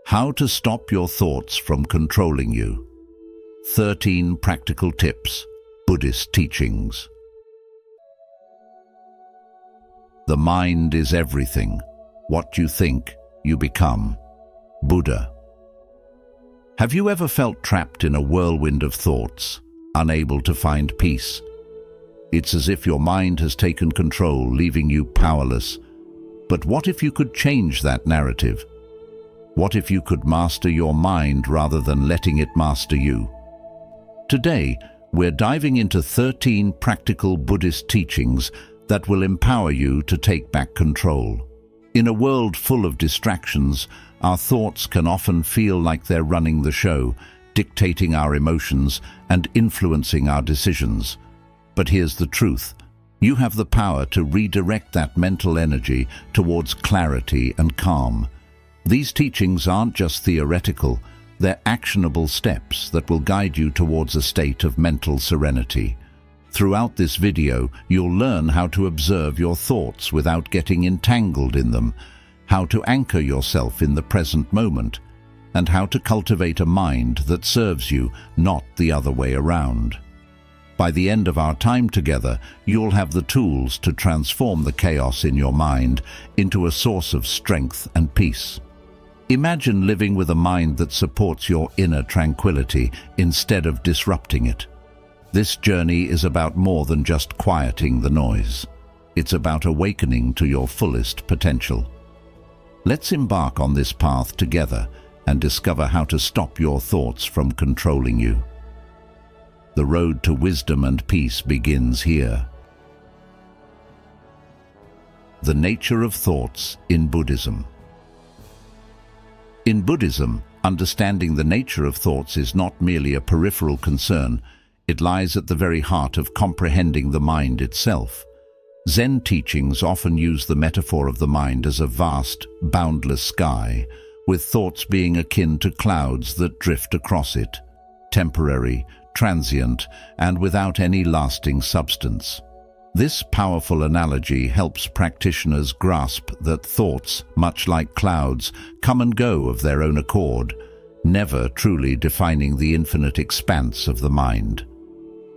How to stop your thoughts from controlling you. 13 practical tips. Buddhist Teachings. The mind is everything. What you think, you become. Buddha. Have you ever felt trapped in a whirlwind of thoughts, unable to find peace? It's as if your mind has taken control, leaving you powerless. But what if you could change that narrative? What if you could master your mind rather than letting it master you? Today, we're diving into 13 practical Buddhist teachings that will empower you to take back control. In a world full of distractions, our thoughts can often feel like they're running the show, dictating our emotions and influencing our decisions. But here's the truth. You have the power to redirect that mental energy towards clarity and calm. These teachings aren't just theoretical, they're actionable steps that will guide you towards a state of mental serenity. Throughout this video, you'll learn how to observe your thoughts without getting entangled in them, how to anchor yourself in the present moment, and how to cultivate a mind that serves you, not the other way around. By the end of our time together, you'll have the tools to transform the chaos in your mind into a source of strength and peace. Imagine living with a mind that supports your inner tranquility instead of disrupting it. This journey is about more than just quieting the noise. It's about awakening to your fullest potential. Let's embark on this path together and discover how to stop your thoughts from controlling you. The road to wisdom and peace begins here. The nature of thoughts in Buddhism. In Buddhism, understanding the nature of thoughts is not merely a peripheral concern, it lies at the very heart of comprehending the mind itself. Zen teachings often use the metaphor of the mind as a vast, boundless sky, with thoughts being akin to clouds that drift across it, temporary, transient, and without any lasting substance. This powerful analogy helps practitioners grasp that thoughts, much like clouds, come and go of their own accord, never truly defining the infinite expanse of the mind.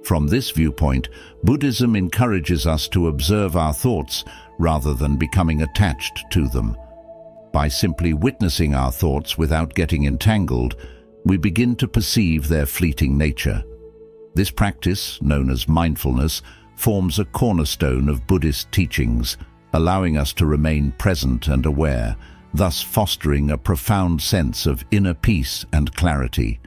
From this viewpoint, Buddhism encourages us to observe our thoughts rather than becoming attached to them. By simply witnessing our thoughts without getting entangled, we begin to perceive their fleeting nature. This practice, known as mindfulness, forms a cornerstone of Buddhist teachings, allowing us to remain present and aware, thus fostering a profound sense of inner peace and clarity.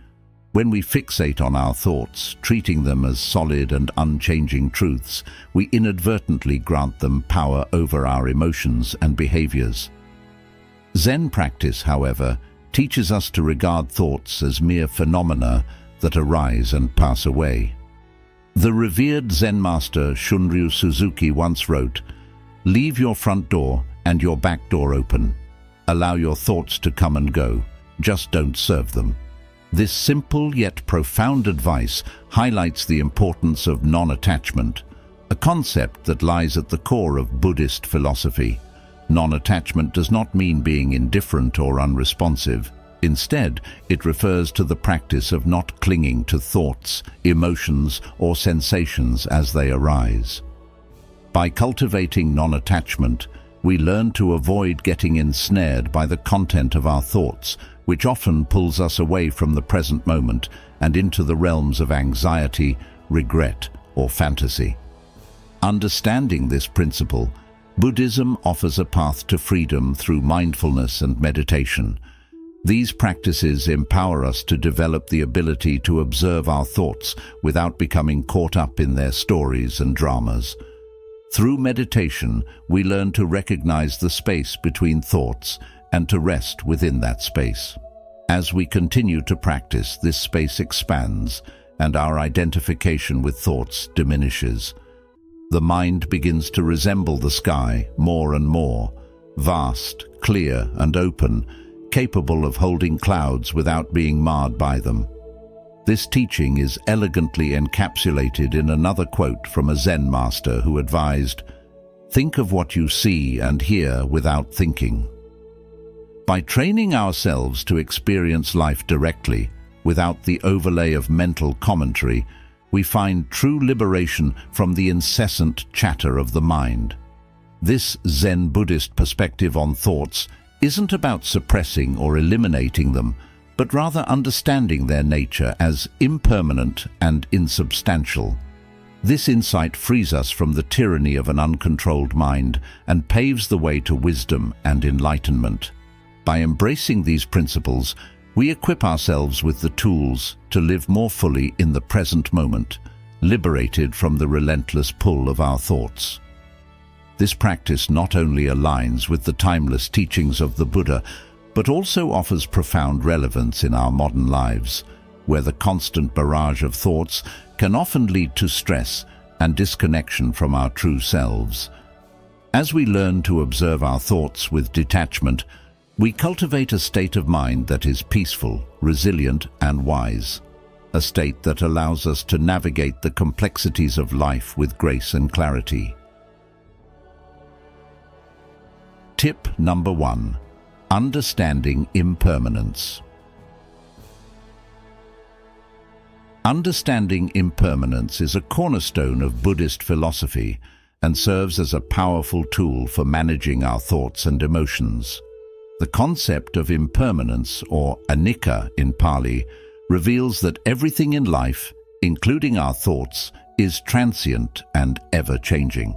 When we fixate on our thoughts, treating them as solid and unchanging truths, we inadvertently grant them power over our emotions and behaviors. Zen practice, however, teaches us to regard thoughts as mere phenomena that arise and pass away. The revered Zen master Shunryu Suzuki once wrote, "Leave your front door and your back door open. Allow your thoughts to come and go, just don't serve them." This simple yet profound advice highlights the importance of non-attachment, a concept that lies at the core of Buddhist philosophy. Non-attachment does not mean being indifferent or unresponsive. Instead, it refers to the practice of not clinging to thoughts, emotions, or sensations as they arise. By cultivating non-attachment, we learn to avoid getting ensnared by the content of our thoughts, which often pulls us away from the present moment and into the realms of anxiety, regret, or fantasy. Understanding this principle, Buddhism offers a path to freedom through mindfulness and meditation. These practices empower us to develop the ability to observe our thoughts without becoming caught up in their stories and dramas. Through meditation, we learn to recognize the space between thoughts and to rest within that space. As we continue to practice, this space expands and our identification with thoughts diminishes. The mind begins to resemble the sky more and more, vast, clear, and open, capable of holding clouds without being marred by them. This teaching is elegantly encapsulated in another quote from a Zen master who advised, "Think of what you see and hear without thinking." By training ourselves to experience life directly, without the overlay of mental commentary, we find true liberation from the incessant chatter of the mind. This Zen Buddhist perspective on thoughts isn't about suppressing or eliminating them, but rather understanding their nature as impermanent and insubstantial. This insight frees us from the tyranny of an uncontrolled mind and paves the way to wisdom and enlightenment. By embracing these principles, we equip ourselves with the tools to live more fully in the present moment, liberated from the relentless pull of our thoughts. This practice not only aligns with the timeless teachings of the Buddha, but also offers profound relevance in our modern lives, where the constant barrage of thoughts can often lead to stress and disconnection from our true selves. As we learn to observe our thoughts with detachment, we cultivate a state of mind that is peaceful, resilient, and wise, a state that allows us to navigate the complexities of life with grace and clarity. Tip number 1. Understanding impermanence. Understanding impermanence is a cornerstone of Buddhist philosophy and serves as a powerful tool for managing our thoughts and emotions. The concept of impermanence, or anicca in Pali, reveals that everything in life, including our thoughts, is transient and ever-changing.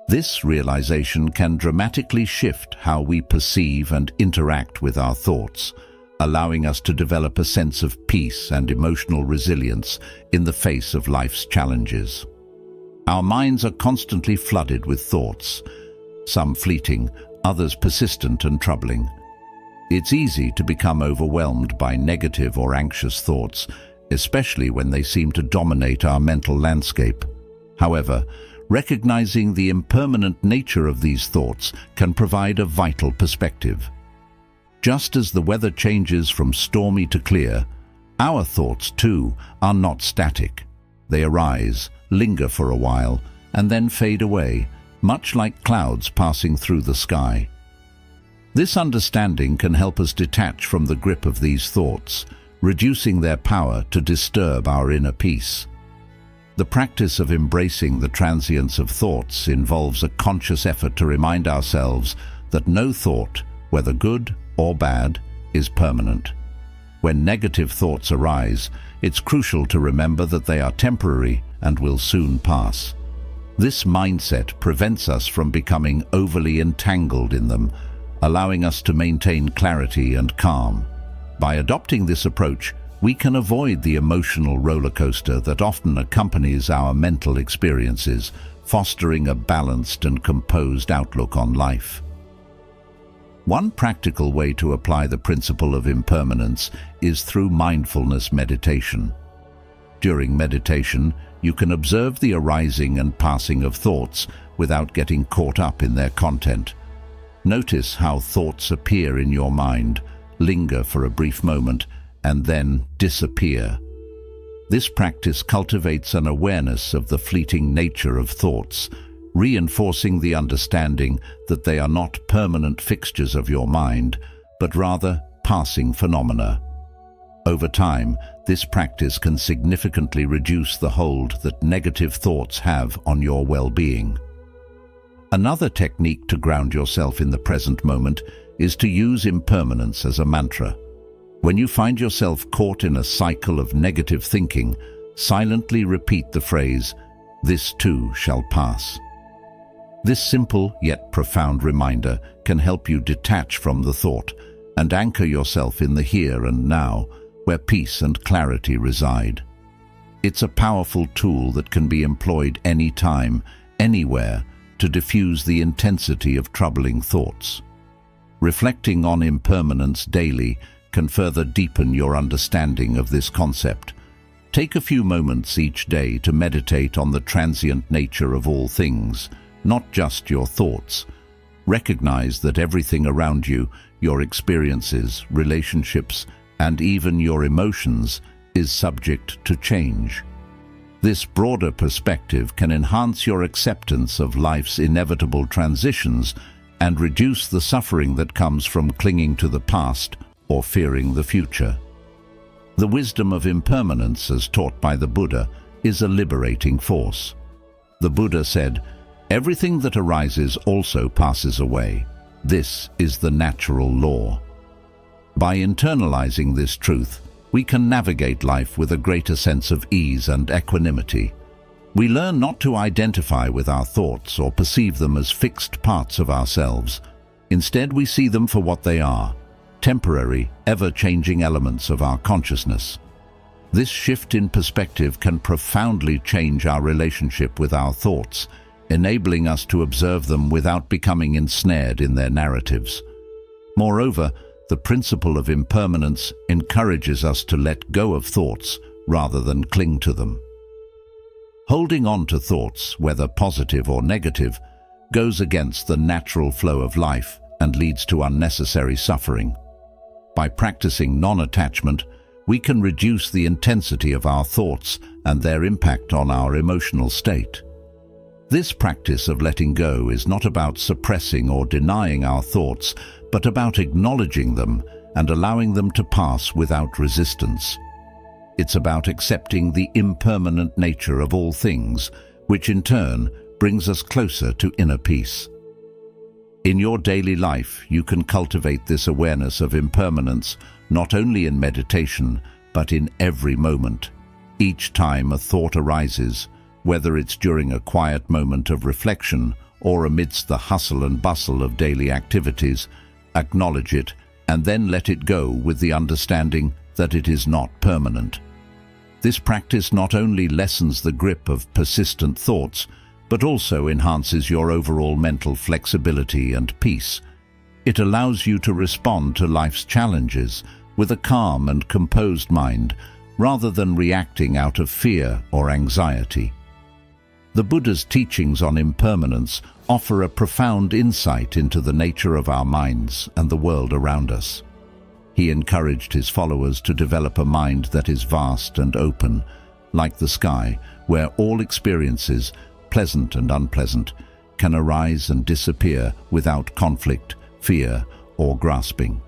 This realization can dramatically shift how we perceive and interact with our thoughts, allowing us to develop a sense of peace and emotional resilience in the face of life's challenges. Our minds are constantly flooded with thoughts, some fleeting, others persistent and troubling. It's easy to become overwhelmed by negative or anxious thoughts, especially when they seem to dominate our mental landscape. However, recognizing the impermanent nature of these thoughts can provide a vital perspective. Just as the weather changes from stormy to clear, our thoughts, too, are not static. They arise, linger for a while, and then fade away, much like clouds passing through the sky. This understanding can help us detach from the grip of these thoughts, reducing their power to disturb our inner peace. The practice of embracing the transience of thoughts involves a conscious effort to remind ourselves that no thought, whether good or bad, is permanent. When negative thoughts arise, it's crucial to remember that they are temporary and will soon pass. This mindset prevents us from becoming overly entangled in them, allowing us to maintain clarity and calm. By adopting this approach, we can avoid the emotional roller coaster that often accompanies our mental experiences, fostering a balanced and composed outlook on life. One practical way to apply the principle of impermanence is through mindfulness meditation. During meditation, you can observe the arising and passing of thoughts without getting caught up in their content. Notice how thoughts appear in your mind, linger for a brief moment, and then disappear. This practice cultivates an awareness of the fleeting nature of thoughts, reinforcing the understanding that they are not permanent fixtures of your mind, but rather passing phenomena. Over time, this practice can significantly reduce the hold that negative thoughts have on your well-being. Another technique to ground yourself in the present moment is to use impermanence as a mantra. When you find yourself caught in a cycle of negative thinking, silently repeat the phrase, "This too shall pass." This simple yet profound reminder can help you detach from the thought and anchor yourself in the here and now, where peace and clarity reside. It's a powerful tool that can be employed anytime, anywhere, to diffuse the intensity of troubling thoughts. Reflecting on impermanence daily can further deepen your understanding of this concept. Take a few moments each day to meditate on the transient nature of all things, not just your thoughts. Recognize that everything around you, your experiences, relationships, and even your emotions, is subject to change. This broader perspective can enhance your acceptance of life's inevitable transitions, and reduce the suffering that comes from clinging to the past or fearing the future. The wisdom of impermanence, as taught by the Buddha, is a liberating force. The Buddha said, "Everything that arises also passes away. This is the natural law." By internalizing this truth, we can navigate life with a greater sense of ease and equanimity. We learn not to identify with our thoughts or perceive them as fixed parts of ourselves. Instead, we see them for what they are, temporary, ever-changing elements of our consciousness. This shift in perspective can profoundly change our relationship with our thoughts, enabling us to observe them without becoming ensnared in their narratives. Moreover, the principle of impermanence encourages us to let go of thoughts rather than cling to them. Holding on to thoughts, whether positive or negative, goes against the natural flow of life and leads to unnecessary suffering. By practicing non-attachment, we can reduce the intensity of our thoughts and their impact on our emotional state. This practice of letting go is not about suppressing or denying our thoughts, but about acknowledging them and allowing them to pass without resistance. It's about accepting the impermanent nature of all things, which in turn brings us closer to inner peace. In your daily life, you can cultivate this awareness of impermanence not only in meditation, but in every moment. Each time a thought arises, whether it's during a quiet moment of reflection or amidst the hustle and bustle of daily activities, acknowledge it and then let it go with the understanding that it is not permanent. This practice not only lessens the grip of persistent thoughts, but also enhances your overall mental flexibility and peace. It allows you to respond to life's challenges with a calm and composed mind, rather than reacting out of fear or anxiety. The Buddha's teachings on impermanence offer a profound insight into the nature of our minds and the world around us. He encouraged his followers to develop a mind that is vast and open, like the sky, where all experiences, pleasant and unpleasant, can arise and disappear without conflict, fear, or grasping.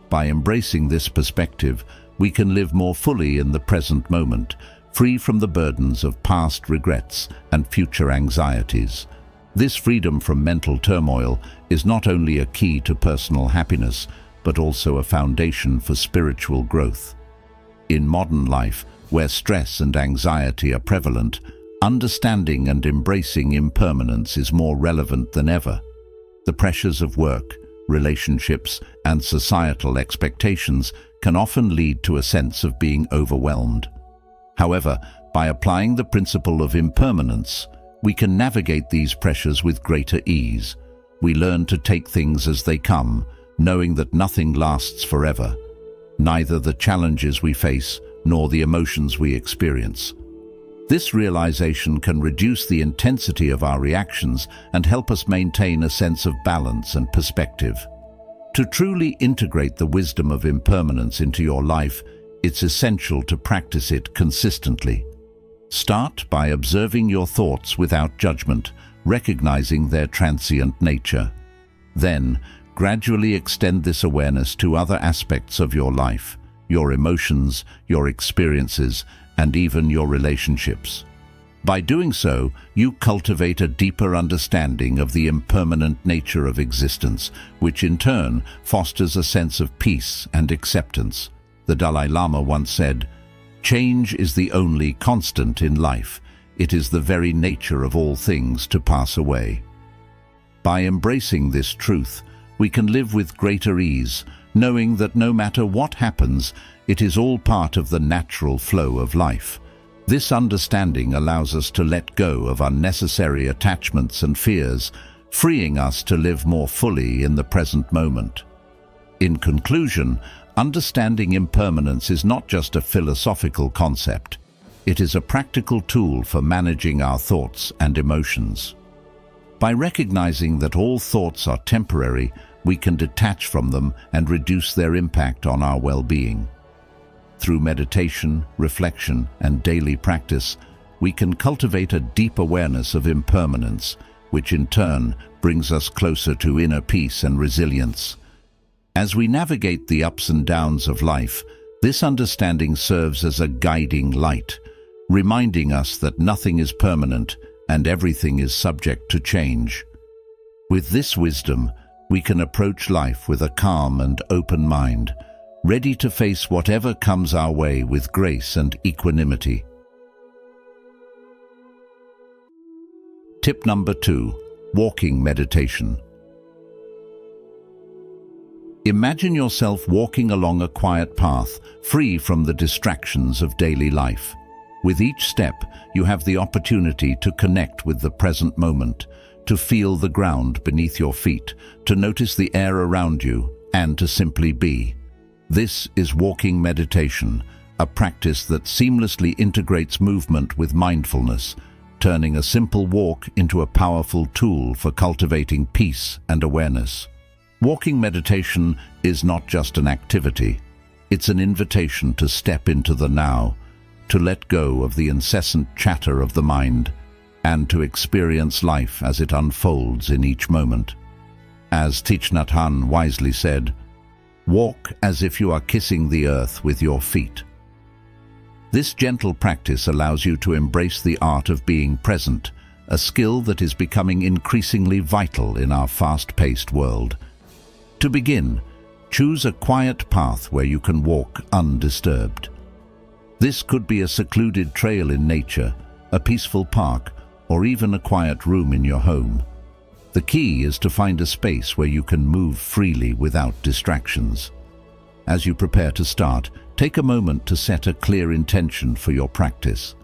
By embracing this perspective, we can live more fully in the present moment, free from the burdens of past regrets and future anxieties. This freedom from mental turmoil is not only a key to personal happiness, but also a foundation for spiritual growth. In modern life, where stress and anxiety are prevalent, understanding and embracing impermanence is more relevant than ever. The pressures of work, relationships, and societal expectations can often lead to a sense of being overwhelmed. However, by applying the principle of impermanence, we can navigate these pressures with greater ease. We learn to take things as they come, knowing that nothing lasts forever, neither the challenges we face nor the emotions we experience. This realization can reduce the intensity of our reactions and help us maintain a sense of balance and perspective. To truly integrate the wisdom of impermanence into your life, it's essential to practice it consistently. Start by observing your thoughts without judgment, recognizing their transient nature. Then, gradually extend this awareness to other aspects of your life, your emotions, your experiences, and even your relationships. By doing so, you cultivate a deeper understanding of the impermanent nature of existence, which in turn fosters a sense of peace and acceptance. The Dalai Lama once said, "Change is the only constant in life. It is the very nature of all things to pass away." By embracing this truth, we can live with greater ease, knowing that no matter what happens, it is all part of the natural flow of life. This understanding allows us to let go of unnecessary attachments and fears, freeing us to live more fully in the present moment. In conclusion, understanding impermanence is not just a philosophical concept. It is a practical tool for managing our thoughts and emotions. By recognizing that all thoughts are temporary, we can detach from them and reduce their impact on our well-being. Through meditation, reflection, and daily practice, we can cultivate a deep awareness of impermanence, which in turn brings us closer to inner peace and resilience. As we navigate the ups and downs of life, this understanding serves as a guiding light, reminding us that nothing is permanent and everything is subject to change. With this wisdom, we can approach life with a calm and open mind, ready to face whatever comes our way with grace and equanimity. Tip number 2. Walking meditation. Imagine yourself walking along a quiet path, free from the distractions of daily life. With each step, you have the opportunity to connect with the present moment, to feel the ground beneath your feet, to notice the air around you, and to simply be. This is walking meditation, a practice that seamlessly integrates movement with mindfulness, turning a simple walk into a powerful tool for cultivating peace and awareness. Walking meditation is not just an activity, it's an invitation to step into the now, to let go of the incessant chatter of the mind, and to experience life as it unfolds in each moment. As Thich Nhat Hanh wisely said, "Walk as if you are kissing the earth with your feet." This gentle practice allows you to embrace the art of being present, a skill that is becoming increasingly vital in our fast-paced world. To begin, choose a quiet path where you can walk undisturbed. This could be a secluded trail in nature, a peaceful park, or even a quiet room in your home. The key is to find a space where you can move freely without distractions. As you prepare to start, take a moment to set a clear intention for your practice.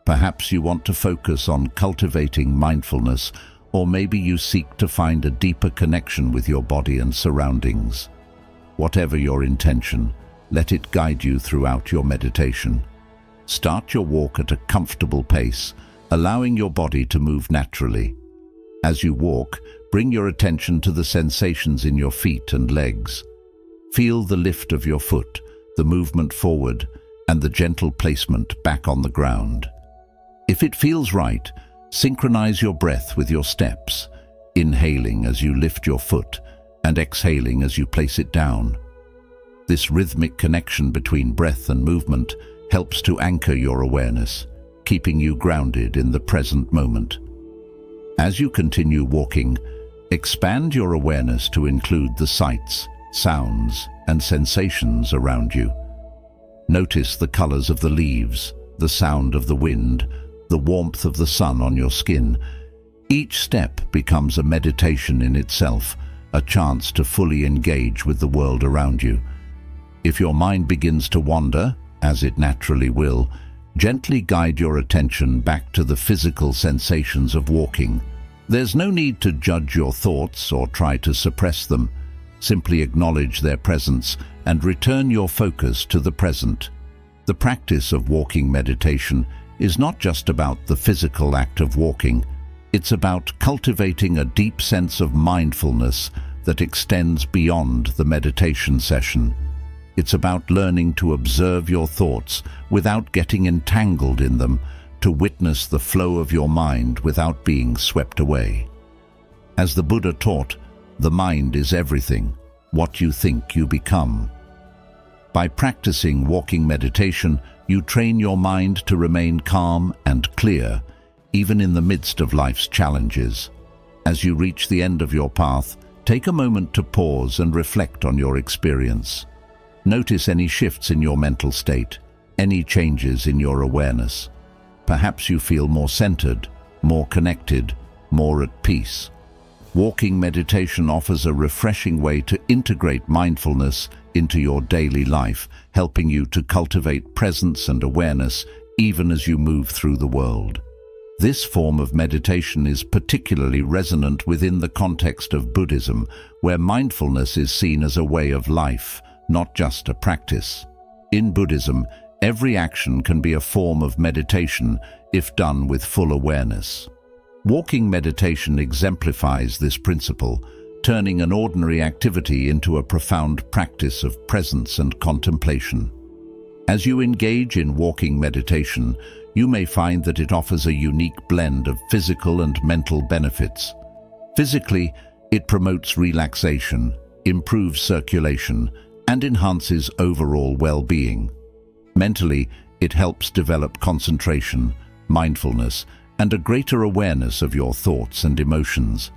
Perhaps you want to focus on cultivating mindfulness, or maybe you seek to find a deeper connection with your body and surroundings. Whatever your intention, let it guide you throughout your meditation. Start your walk at a comfortable pace, allowing your body to move naturally. As you walk, bring your attention to the sensations in your feet and legs. Feel the lift of your foot, the movement forward, and the gentle placement back on the ground. If it feels right, synchronize your breath with your steps, inhaling as you lift your foot and exhaling as you place it down. This rhythmic connection between breath and movement helps to anchor your awareness, keeping you grounded in the present moment. As you continue walking, expand your awareness to include the sights, sounds, and sensations around you. Notice the colors of the leaves, the sound of the wind, the warmth of the sun on your skin. Each step becomes a meditation in itself, a chance to fully engage with the world around you. If your mind begins to wander, as it naturally will, gently guide your attention back to the physical sensations of walking. There's no need to judge your thoughts or try to suppress them. Simply acknowledge their presence and return your focus to the present. The practice of walking meditation is not just about the physical act of walking. It's about cultivating a deep sense of mindfulness that extends beyond the meditation session. It's about learning to observe your thoughts without getting entangled in them, to witness the flow of your mind without being swept away. As the Buddha taught, the mind is everything. What you think, you become. By practicing walking meditation, you train your mind to remain calm and clear, even in the midst of life's challenges. As you reach the end of your path, take a moment to pause and reflect on your experience. Notice any shifts in your mental state, any changes in your awareness. Perhaps you feel more centered, more connected, more at peace. Walking meditation offers a refreshing way to integrate mindfulness into your daily life, helping you to cultivate presence and awareness even as you move through the world. This form of meditation is particularly resonant within the context of Buddhism, where mindfulness is seen as a way of life, not just a practice. In Buddhism, every action can be a form of meditation if done with full awareness. Walking meditation exemplifies this principle, turning an ordinary activity into a profound practice of presence and contemplation. As you engage in walking meditation, you may find that it offers a unique blend of physical and mental benefits. Physically, it promotes relaxation, improves circulation, and enhances overall well-being. Mentally, it helps develop concentration, mindfulness, and a greater awareness of your thoughts and emotions.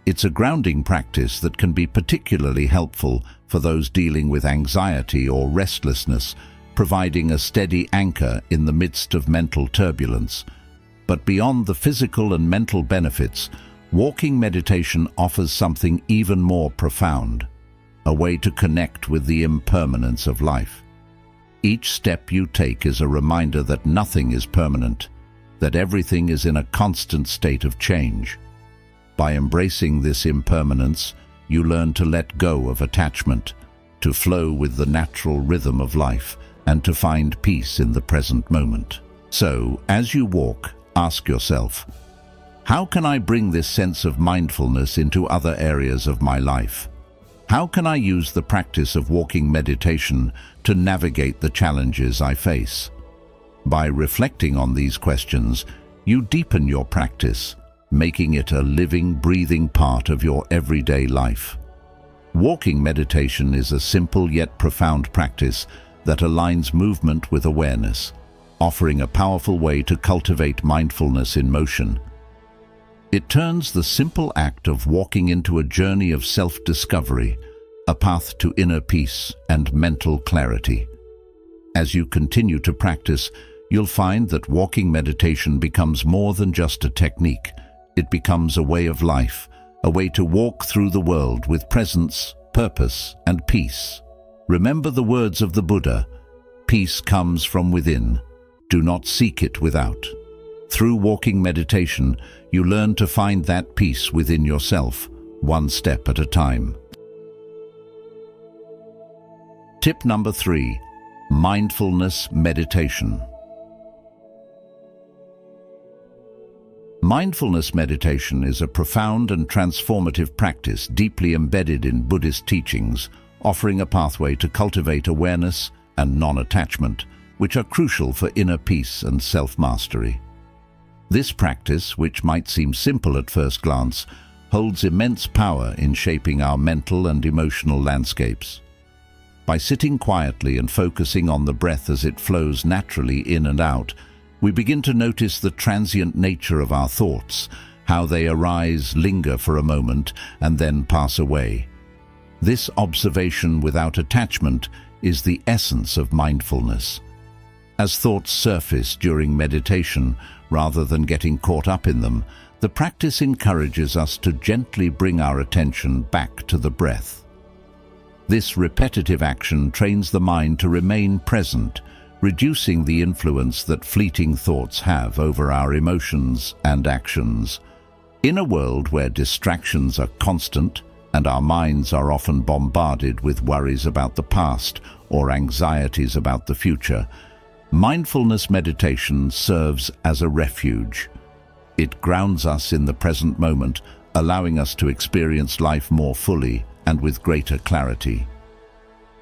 It's a grounding practice that can be particularly helpful for those dealing with anxiety or restlessness, providing a steady anchor in the midst of mental turbulence. But beyond the physical and mental benefits, walking meditation offers something even more profound, a way to connect with the impermanence of life. Each step you take is a reminder that nothing is permanent, that everything is in a constant state of change. By embracing this impermanence, you learn to let go of attachment, to flow with the natural rhythm of life, and to find peace in the present moment. So, as you walk, ask yourself, how can I bring this sense of mindfulness into other areas of my life? How can I use the practice of walking meditation to navigate the challenges I face? By reflecting on these questions, you deepen your practice, making it a living, breathing part of your everyday life. Walking meditation is a simple yet profound practice that aligns movement with awareness, offering a powerful way to cultivate mindfulness in motion. It turns the simple act of walking into a journey of self-discovery, a path to inner peace and mental clarity. As you continue to practice, you'll find that walking meditation becomes more than just a technique. It becomes a way of life, a way to walk through the world with presence, purpose, and peace. Remember the words of the Buddha, "Peace comes from within. Do not seek it without." Through walking meditation, you learn to find that peace within yourself, one step at a time. Tip number 3, mindfulness meditation. Mindfulness meditation is a profound and transformative practice deeply embedded in Buddhist teachings, offering a pathway to cultivate awareness and non-attachment, which are crucial for inner peace and self-mastery. This practice, which might seem simple at first glance, holds immense power in shaping our mental and emotional landscapes. By sitting quietly and focusing on the breath as it flows naturally in and out, we begin to notice the transient nature of our thoughts, how they arise, linger for a moment, and then pass away. This observation without attachment is the essence of mindfulness. As thoughts surface during meditation, rather than getting caught up in them, the practice encourages us to gently bring our attention back to the breath. This repetitive action trains the mind to remain present, reducing the influence that fleeting thoughts have over our emotions and actions. In a world where distractions are constant and our minds are often bombarded with worries about the past or anxieties about the future, mindfulness meditation serves as a refuge. It grounds us in the present moment, allowing us to experience life more fully and with greater clarity.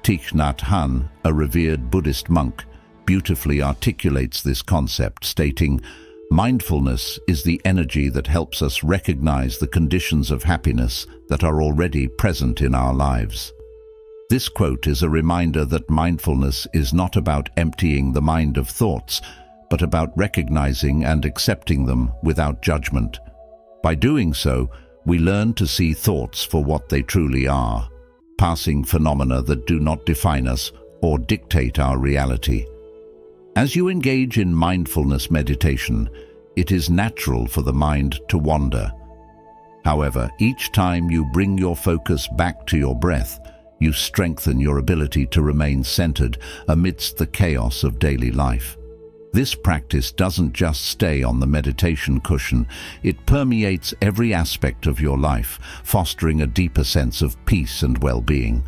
Thich Nhat Hanh, a revered Buddhist monk, beautifully articulates this concept, stating, "Mindfulness is the energy that helps us recognize the conditions of happiness that are already present in our lives." This quote is a reminder that mindfulness is not about emptying the mind of thoughts, but about recognizing and accepting them without judgment. By doing so, we learn to see thoughts for what they truly are, passing phenomena that do not define us or dictate our reality. As you engage in mindfulness meditation, it is natural for the mind to wander. However, each time you bring your focus back to your breath, you strengthen your ability to remain centered amidst the chaos of daily life. This practice doesn't just stay on the meditation cushion, it permeates every aspect of your life, fostering a deeper sense of peace and well-being.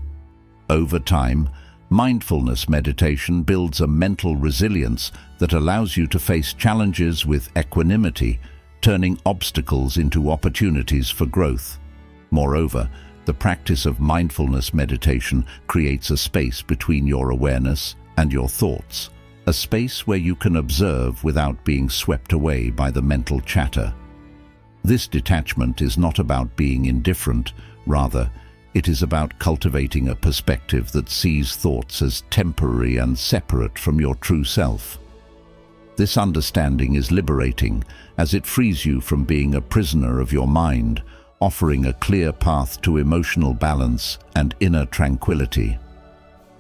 Over time, mindfulness meditation builds a mental resilience that allows you to face challenges with equanimity, turning obstacles into opportunities for growth. Moreover, the practice of mindfulness meditation creates a space between your awareness and your thoughts, a space where you can observe without being swept away by the mental chatter. This detachment is not about being indifferent, rather, it is about cultivating a perspective that sees thoughts as temporary and separate from your true self. This understanding is liberating, as it frees you from being a prisoner of your mind, offering a clear path to emotional balance and inner tranquility.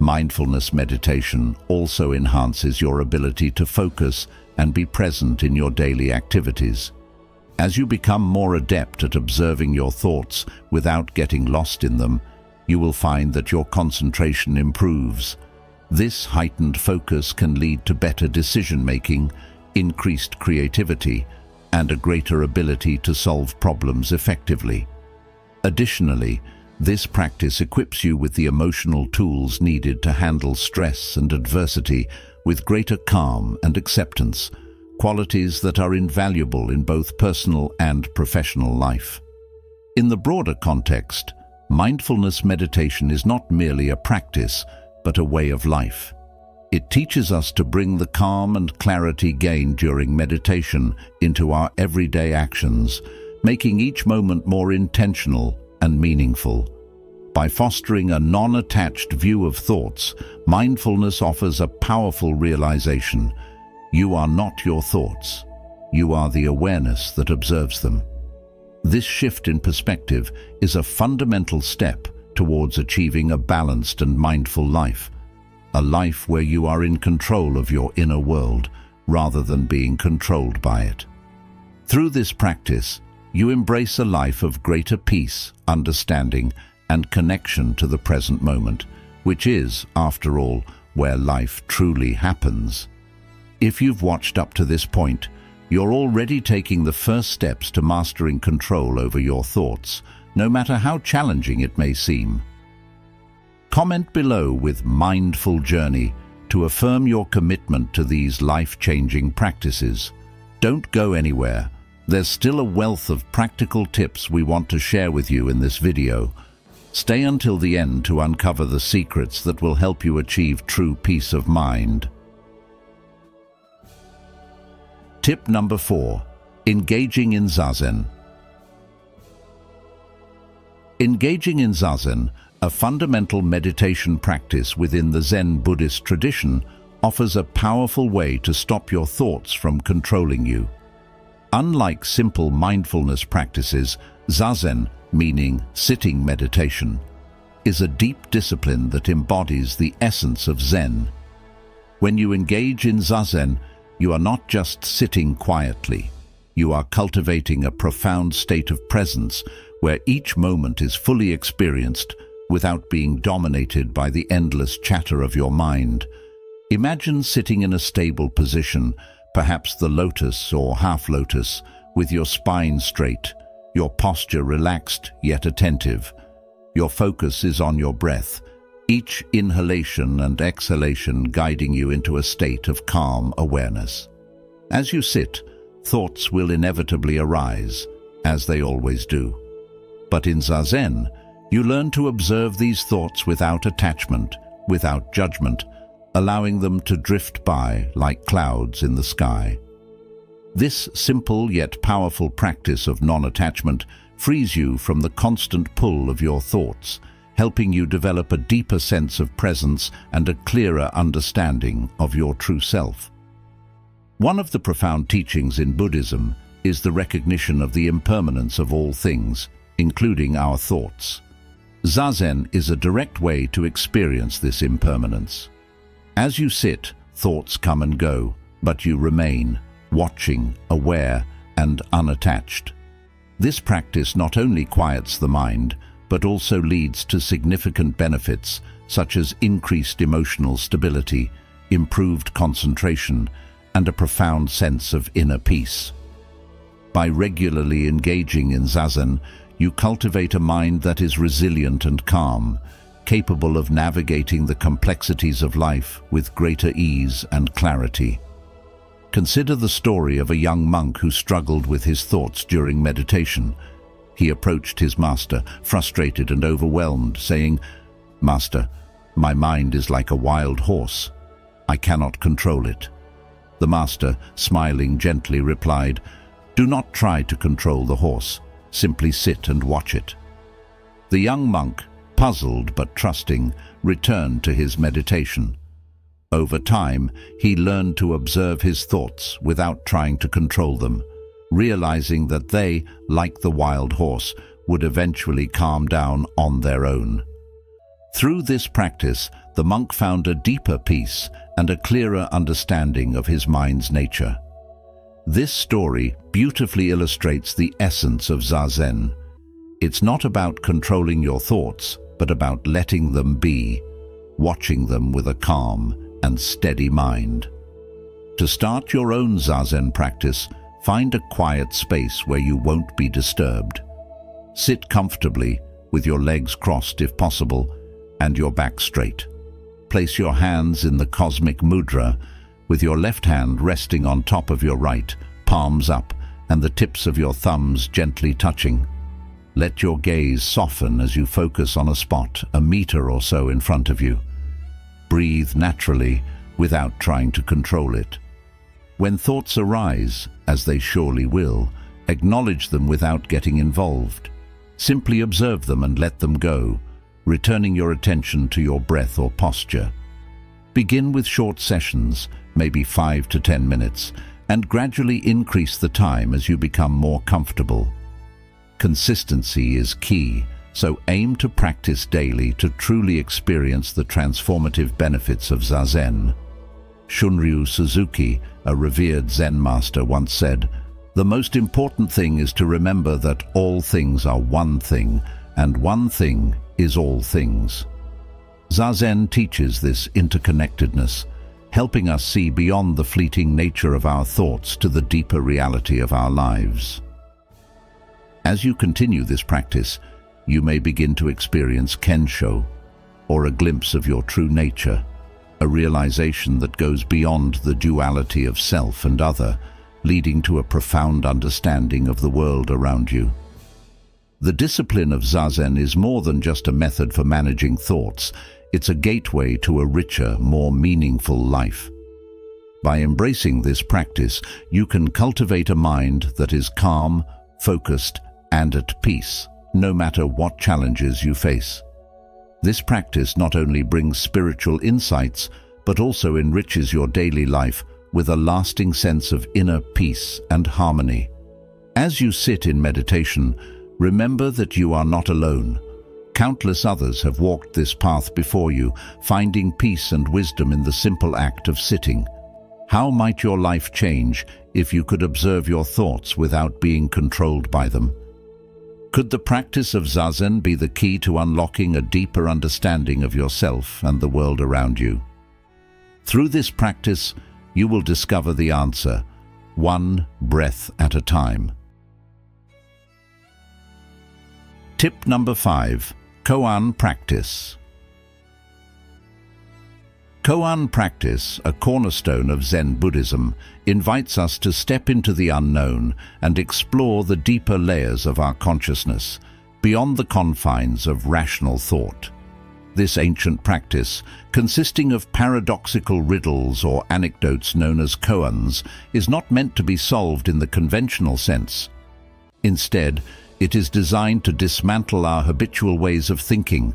Mindfulness meditation also enhances your ability to focus and be present in your daily activities. As you become more adept at observing your thoughts without getting lost in them, you will find that your concentration improves. This heightened focus can lead to better decision-making, increased creativity, and a greater ability to solve problems effectively. Additionally, this practice equips you with the emotional tools needed to handle stress and adversity with greater calm and acceptance, qualities that are invaluable in both personal and professional life. In the broader context, mindfulness meditation is not merely a practice, but a way of life. It teaches us to bring the calm and clarity gained during meditation into our everyday actions, making each moment more intentional and meaningful. By fostering a non-attached view of thoughts, mindfulness offers a powerful realization: you are not your thoughts. You are the awareness that observes them. This shift in perspective is a fundamental step towards achieving a balanced and mindful life, a life where you are in control of your inner world rather than being controlled by it. Through this practice, you embrace a life of greater peace, understanding, and connection to the present moment, which is, after all, where life truly happens. If you've watched up to this point, you're already taking the first steps to mastering control over your thoughts, no matter how challenging it may seem. Comment below with "Mindful Journey" to affirm your commitment to these life-changing practices. Don't go anywhere. There's still a wealth of practical tips we want to share with you in this video. Stay until the end to uncover the secrets that will help you achieve true peace of mind. Tip number 4. Engaging in Zazen. Engaging in Zazen, a fundamental meditation practice within the Zen Buddhist tradition, offers a powerful way to stop your thoughts from controlling you. Unlike simple mindfulness practices, Zazen, meaning sitting meditation, is a deep discipline that embodies the essence of Zen. When you engage in Zazen, you are not just sitting quietly. You are cultivating a profound state of presence where each moment is fully experienced without being dominated by the endless chatter of your mind. Imagine sitting in a stable position, perhaps the lotus or half lotus, with your spine straight, your posture relaxed yet attentive. Your focus is on your breath, each inhalation and exhalation guiding you into a state of calm awareness. As you sit, thoughts will inevitably arise, as they always do. But in Zazen, you learn to observe these thoughts without attachment, without judgment, allowing them to drift by like clouds in the sky. This simple yet powerful practice of non-attachment frees you from the constant pull of your thoughts, helping you develop a deeper sense of presence and a clearer understanding of your true self. One of the profound teachings in Buddhism is the recognition of the impermanence of all things, including our thoughts. Zazen is a direct way to experience this impermanence. As you sit, thoughts come and go, but you remain, watching, aware, and unattached. This practice not only quiets the mind, but also leads to significant benefits such as increased emotional stability, improved concentration, and a profound sense of inner peace. By regularly engaging in Zazen, you cultivate a mind that is resilient and calm, capable of navigating the complexities of life with greater ease and clarity. Consider the story of a young monk who struggled with his thoughts during meditation. He approached his master, frustrated and overwhelmed, saying, "Master, my mind is like a wild horse. I cannot control it." The master, smiling gently, replied, Do not try to control the horse. Simply sit and watch it. The young monk, puzzled but trusting, returned to his meditation. Over time, he learned to observe his thoughts without trying to control them, realizing that they, like the wild horse, would eventually calm down on their own. Through this practice, the monk found a deeper peace and a clearer understanding of his mind's nature. This story beautifully illustrates the essence of Zazen. It's not about controlling your thoughts, but about letting them be, watching them with a calm and steady mind. To start your own Zazen practice, find a quiet space where you won't be disturbed. Sit comfortably, with your legs crossed if possible, and your back straight. Place your hands in the cosmic mudra, with your left hand resting on top of your right, palms up, and the tips of your thumbs gently touching. Let your gaze soften as you focus on a spot a meter or so in front of you. Breathe naturally without trying to control it. When thoughts arise, as they surely will, acknowledge them without getting involved. Simply observe them and let them go, returning your attention to your breath or posture. Begin with short sessions, maybe 5 to 10 minutes, and gradually increase the time as you become more comfortable. Consistency is key, so aim to practice daily to truly experience the transformative benefits of Zazen. Shunryu Suzuki, a revered Zen master, once said, "The most important thing is to remember that all things are one thing, and one thing is all things." Zazen teaches this interconnectedness, helping us see beyond the fleeting nature of our thoughts to the deeper reality of our lives. As you continue this practice, you may begin to experience kensho, or a glimpse of your true nature, a realization that goes beyond the duality of self and other, leading to a profound understanding of the world around you. The discipline of Zazen is more than just a method for managing thoughts. It's a gateway to a richer, more meaningful life. By embracing this practice, you can cultivate a mind that is calm, focused, and at peace, no matter what challenges you face. This practice not only brings spiritual insights, but also enriches your daily life with a lasting sense of inner peace and harmony. As you sit in meditation, remember that you are not alone. Countless others have walked this path before you, finding peace and wisdom in the simple act of sitting. How might your life change if you could observe your thoughts without being controlled by them? Could the practice of Zazen be the key to unlocking a deeper understanding of yourself and the world around you? Through this practice, you will discover the answer, one breath at a time. Tip number 5. Koan practice. Koan practice, a cornerstone of Zen Buddhism, invites us to step into the unknown and explore the deeper layers of our consciousness, beyond the confines of rational thought. This ancient practice, consisting of paradoxical riddles or anecdotes known as koans, is not meant to be solved in the conventional sense. Instead, it is designed to dismantle our habitual ways of thinking,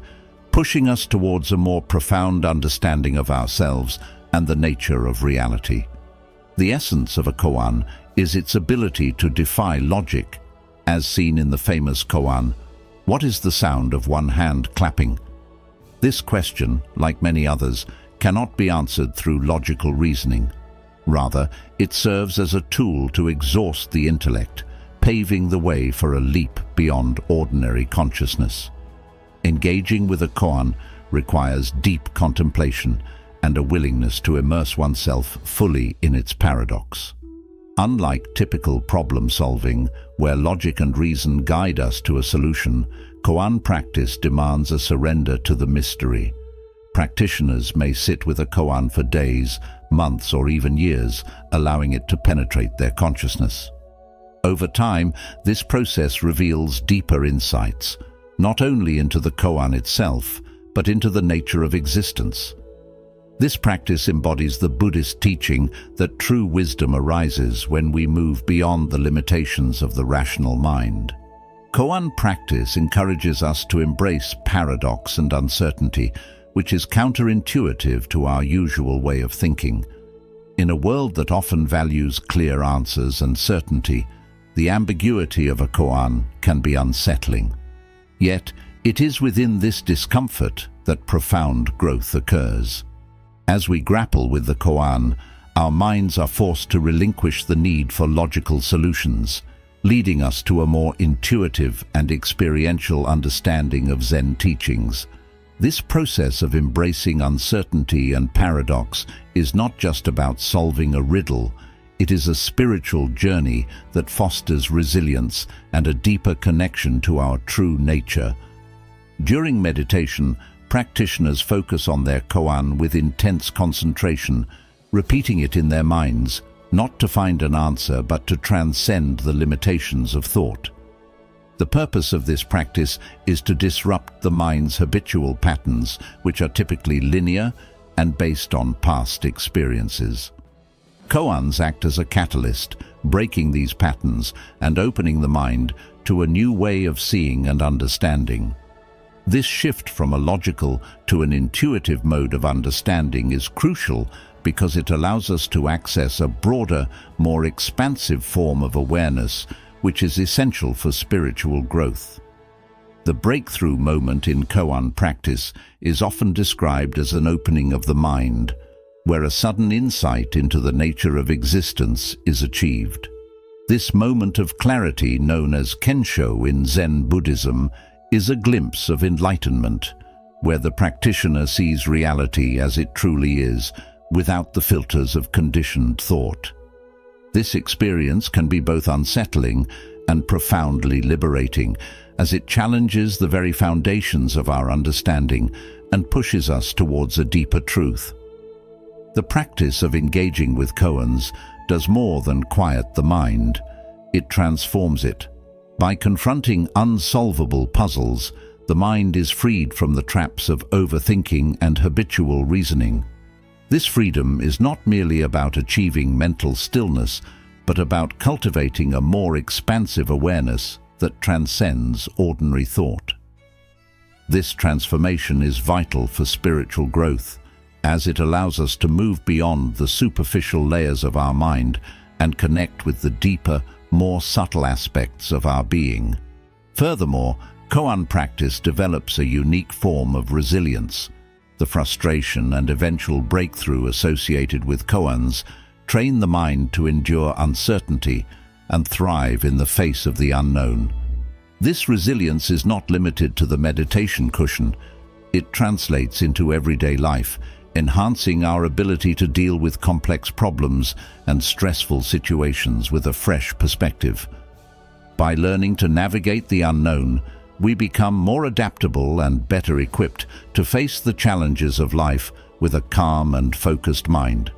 pushing us towards a more profound understanding of ourselves and the nature of reality. The essence of a koan is its ability to defy logic, as seen in the famous koan, "What is the sound of one hand clapping?" This question, like many others, cannot be answered through logical reasoning. Rather, it serves as a tool to exhaust the intellect, paving the way for a leap beyond ordinary consciousness. Engaging with a koan requires deep contemplation and a willingness to immerse oneself fully in its paradox. Unlike typical problem-solving, where logic and reason guide us to a solution, koan practice demands a surrender to the mystery. Practitioners may sit with a koan for days, months, or even years, allowing it to penetrate their consciousness. Over time, this process reveals deeper insights, not only into the koan itself, but into the nature of existence. This practice embodies the Buddhist teaching that true wisdom arises when we move beyond the limitations of the rational mind. Koan practice encourages us to embrace paradox and uncertainty, which is counterintuitive to our usual way of thinking. In a world that often values clear answers and certainty, the ambiguity of a koan can be unsettling. Yet, it is within this discomfort that profound growth occurs. As we grapple with the koan, our minds are forced to relinquish the need for logical solutions, leading us to a more intuitive and experiential understanding of Zen teachings. This process of embracing uncertainty and paradox is not just about solving a riddle. It is a spiritual journey that fosters resilience and a deeper connection to our true nature. During meditation, practitioners focus on their koan with intense concentration, repeating it in their minds, not to find an answer but to transcend the limitations of thought. The purpose of this practice is to disrupt the mind's habitual patterns, which are typically linear and based on past experiences. Koans act as a catalyst, breaking these patterns and opening the mind to a new way of seeing and understanding. This shift from a logical to an intuitive mode of understanding is crucial because it allows us to access a broader, more expansive form of awareness, which is essential for spiritual growth. The breakthrough moment in koan practice is often described as an opening of the mind, where a sudden insight into the nature of existence is achieved. This moment of clarity, known as kensho in Zen Buddhism, is a glimpse of enlightenment, where the practitioner sees reality as it truly is, without the filters of conditioned thought. This experience can be both unsettling and profoundly liberating, as it challenges the very foundations of our understanding and pushes us towards a deeper truth. The practice of engaging with koans does more than quiet the mind. It transforms it. By confronting unsolvable puzzles, the mind is freed from the traps of overthinking and habitual reasoning. This freedom is not merely about achieving mental stillness, but about cultivating a more expansive awareness that transcends ordinary thought. This transformation is vital for spiritual growth, as it allows us to move beyond the superficial layers of our mind and connect with the deeper, more subtle aspects of our being. Furthermore, koan practice develops a unique form of resilience. The frustration and eventual breakthrough associated with koans train the mind to endure uncertainty and thrive in the face of the unknown. This resilience is not limited to the meditation cushion. It translates into everyday life, enhancing our ability to deal with complex problems and stressful situations with a fresh perspective. By learning to navigate the unknown, we become more adaptable and better equipped to face the challenges of life with a calm and focused mind.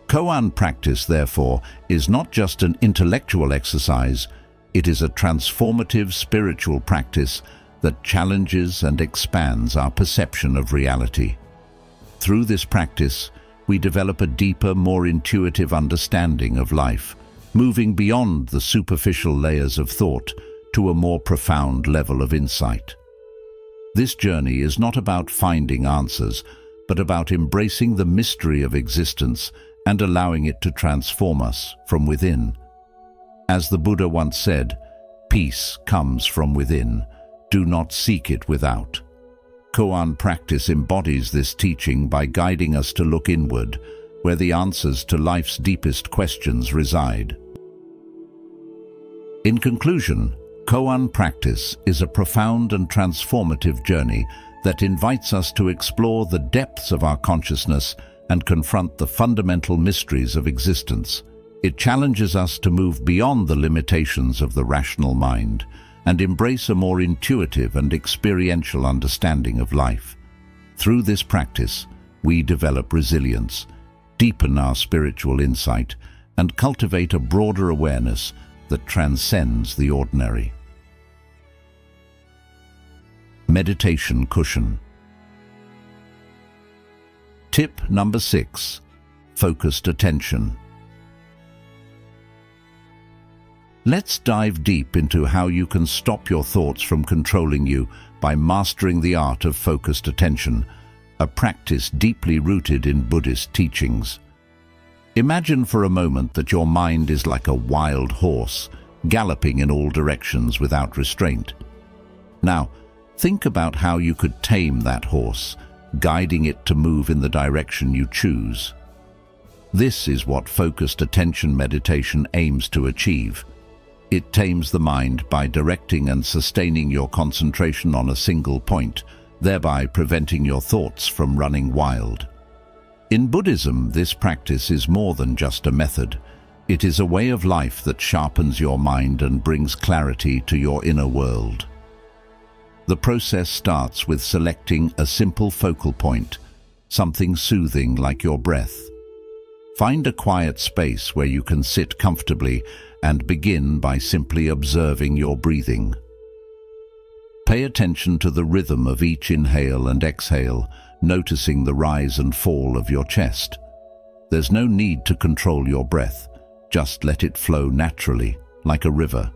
Koan practice, therefore, is not just an intellectual exercise, it is a transformative spiritual practice that challenges and expands our perception of reality. Through this practice, we develop a deeper, more intuitive understanding of life, moving beyond the superficial layers of thought to a more profound level of insight. This journey is not about finding answers, but about embracing the mystery of existence and allowing it to transform us from within. As the Buddha once said, "Peace comes from within. Do not seek it without." Koan practice embodies this teaching by guiding us to look inward, where the answers to life's deepest questions reside. In conclusion, Koan practice is a profound and transformative journey that invites us to explore the depths of our consciousness and confront the fundamental mysteries of existence. It challenges us to move beyond the limitations of the rational mind and embrace a more intuitive and experiential understanding of life. Through this practice, we develop resilience, deepen our spiritual insight, and cultivate a broader awareness that transcends the ordinary. Meditation cushion. Tip number 6. Focused attention. Let's dive deep into how you can stop your thoughts from controlling you by mastering the art of focused attention, a practice deeply rooted in Buddhist teachings. Imagine for a moment that your mind is like a wild horse, galloping in all directions without restraint. Now, think about how you could tame that horse, guiding it to move in the direction you choose. This is what focused attention meditation aims to achieve. It tames the mind by directing and sustaining your concentration on a single point, thereby preventing your thoughts from running wild. In Buddhism, this practice is more than just a method. It is a way of life that sharpens your mind and brings clarity to your inner world. The process starts with selecting a simple focal point, something soothing like your breath. Find a quiet space where you can sit comfortably and begin by simply observing your breathing. Pay attention to the rhythm of each inhale and exhale, noticing the rise and fall of your chest. There's no need to control your breath. Just let it flow naturally, like a river.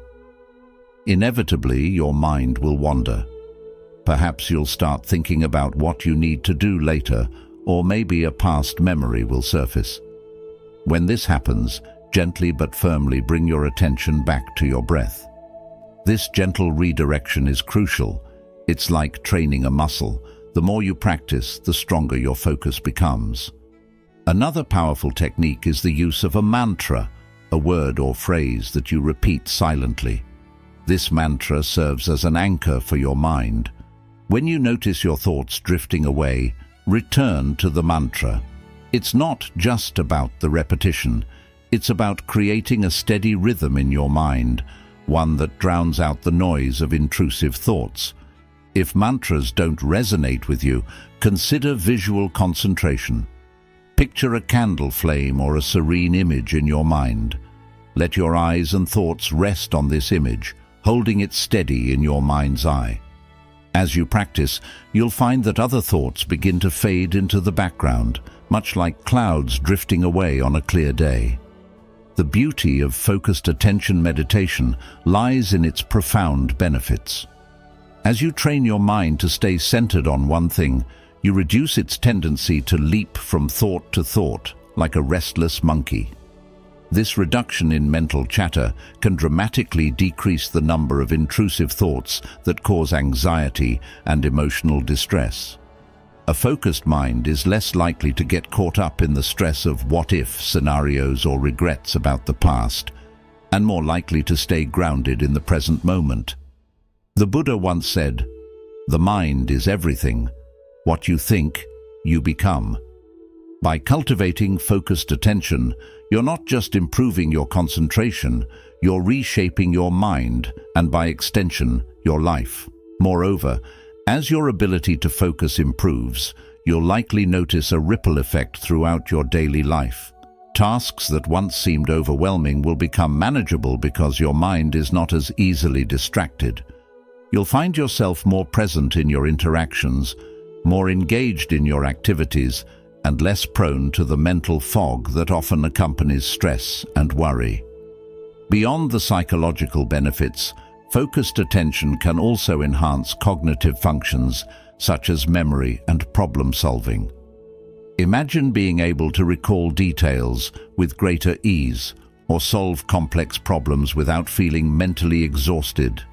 Inevitably, your mind will wander. Perhaps you'll start thinking about what you need to do later, or maybe a past memory will surface. When this happens, gently but firmly bring your attention back to your breath. This gentle redirection is crucial. It's like training a muscle. The more you practice, the stronger your focus becomes. Another powerful technique is the use of a mantra, a word or phrase that you repeat silently. This mantra serves as an anchor for your mind. When you notice your thoughts drifting away, return to the mantra. It's not just about the repetition. It's about creating a steady rhythm in your mind, one that drowns out the noise of intrusive thoughts. If mantras don't resonate with you, consider visual concentration. Picture a candle flame or a serene image in your mind. Let your eyes and thoughts rest on this image, holding it steady in your mind's eye. As you practice, you'll find that other thoughts begin to fade into the background, much like clouds drifting away on a clear day. The beauty of focused attention meditation lies in its profound benefits. As you train your mind to stay centered on one thing, you reduce its tendency to leap from thought to thought, like a restless monkey. This reduction in mental chatter can dramatically decrease the number of intrusive thoughts that cause anxiety and emotional distress. A focused mind is less likely to get caught up in the stress of what-if scenarios or regrets about the past, and more likely to stay grounded in the present moment. The Buddha once said, "The mind is everything. What you think, you become." By cultivating focused attention, you're not just improving your concentration, you're reshaping your mind and, by extension, your life. Moreover, as your ability to focus improves, you'll likely notice a ripple effect throughout your daily life. Tasks that once seemed overwhelming will become manageable because your mind is not as easily distracted. You'll find yourself more present in your interactions, more engaged in your activities, and less prone to the mental fog that often accompanies stress and worry. Beyond the psychological benefits, focused attention can also enhance cognitive functions such as memory and problem-solving. Imagine being able to recall details with greater ease or solve complex problems without feeling mentally exhausted.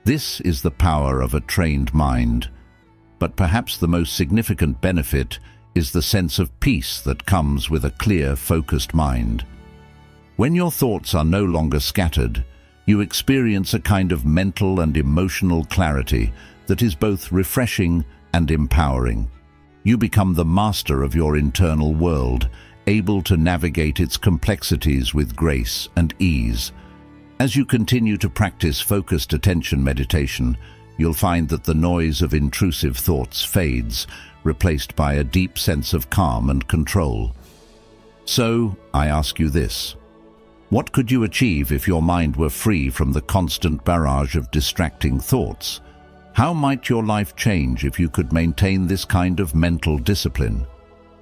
This is the power of a trained mind. But perhaps the most significant benefit is the sense of peace that comes with a clear, focused mind. When your thoughts are no longer scattered, you experience a kind of mental and emotional clarity that is both refreshing and empowering. You become the master of your internal world, able to navigate its complexities with grace and ease. As you continue to practice focused attention meditation, you'll find that the noise of intrusive thoughts fades, replaced by a deep sense of calm and control. So, I ask you this: what could you achieve if your mind were free from the constant barrage of distracting thoughts? How might your life change if you could maintain this kind of mental discipline?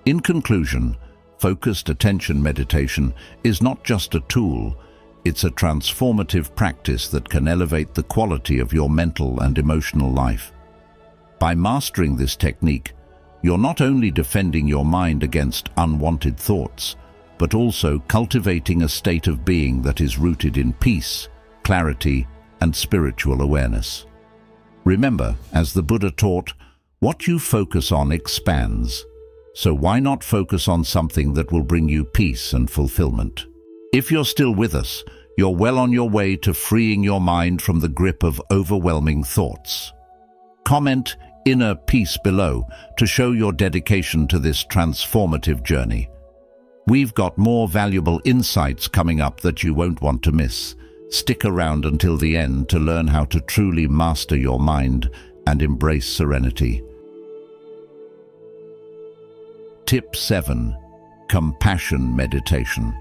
In conclusion, focused attention meditation is not just a tool, it's a transformative practice that can elevate the quality of your mental and emotional life. By mastering this technique, you're not only defending your mind against unwanted thoughts, but also cultivating a state of being that is rooted in peace, clarity, and spiritual awareness. Remember, as the Buddha taught, what you focus on expands. So why not focus on something that will bring you peace and fulfillment? If you're still with us, you're well on your way to freeing your mind from the grip of overwhelming thoughts. Comment "inner peace" below to show your dedication to this transformative journey. We've got more valuable insights coming up that you won't want to miss. Stick around until the end to learn how to truly master your mind and embrace serenity. Tip 7. Compassion meditation.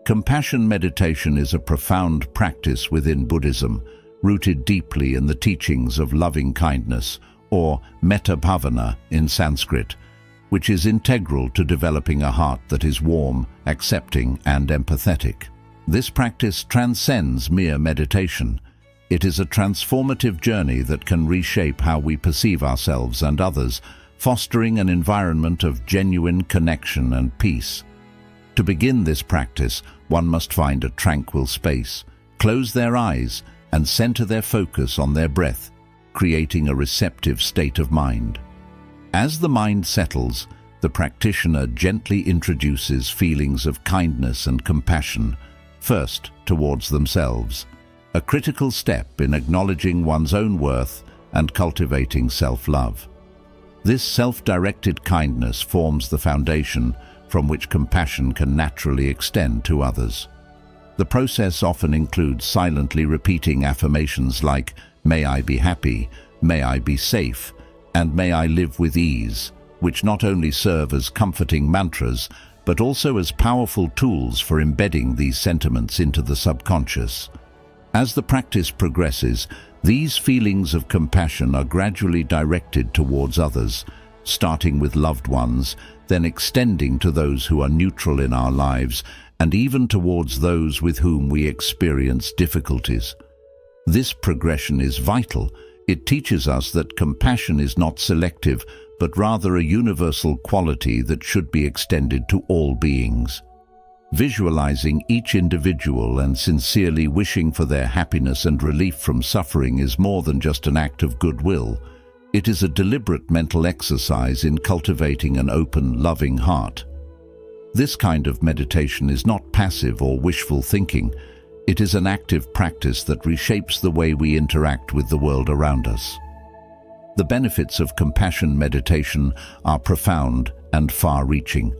Compassion meditation is a profound practice within Buddhism, rooted deeply in the teachings of loving kindness, or metta bhavana in Sanskrit, which is integral to developing a heart that is warm, accepting, and empathetic. This practice transcends mere meditation. It is a transformative journey that can reshape how we perceive ourselves and others, fostering an environment of genuine connection and peace. To begin this practice, one must find a tranquil space, close their eyes, and center their focus on their breath, creating a receptive state of mind. As the mind settles, the practitioner gently introduces feelings of kindness and compassion, first towards themselves, a critical step in acknowledging one's own worth and cultivating self-love. This self-directed kindness forms the foundation from which compassion can naturally extend to others. The process often includes silently repeating affirmations like, "May I be happy," "May I be safe," and "May I live with ease," which not only serve as comforting mantras, but also as powerful tools for embedding these sentiments into the subconscious. As the practice progresses, these feelings of compassion are gradually directed towards others, starting with loved ones, then extending to those who are neutral in our lives, and even towards those with whom we experience difficulties. This progression is vital. It teaches us that compassion is not selective, but rather a universal quality that should be extended to all beings. Visualizing each individual and sincerely wishing for their happiness and relief from suffering is more than just an act of goodwill. It is a deliberate mental exercise in cultivating an open, loving heart. This kind of meditation is not passive or wishful thinking. It is an active practice that reshapes the way we interact with the world around us. The benefits of compassion meditation are profound and far-reaching.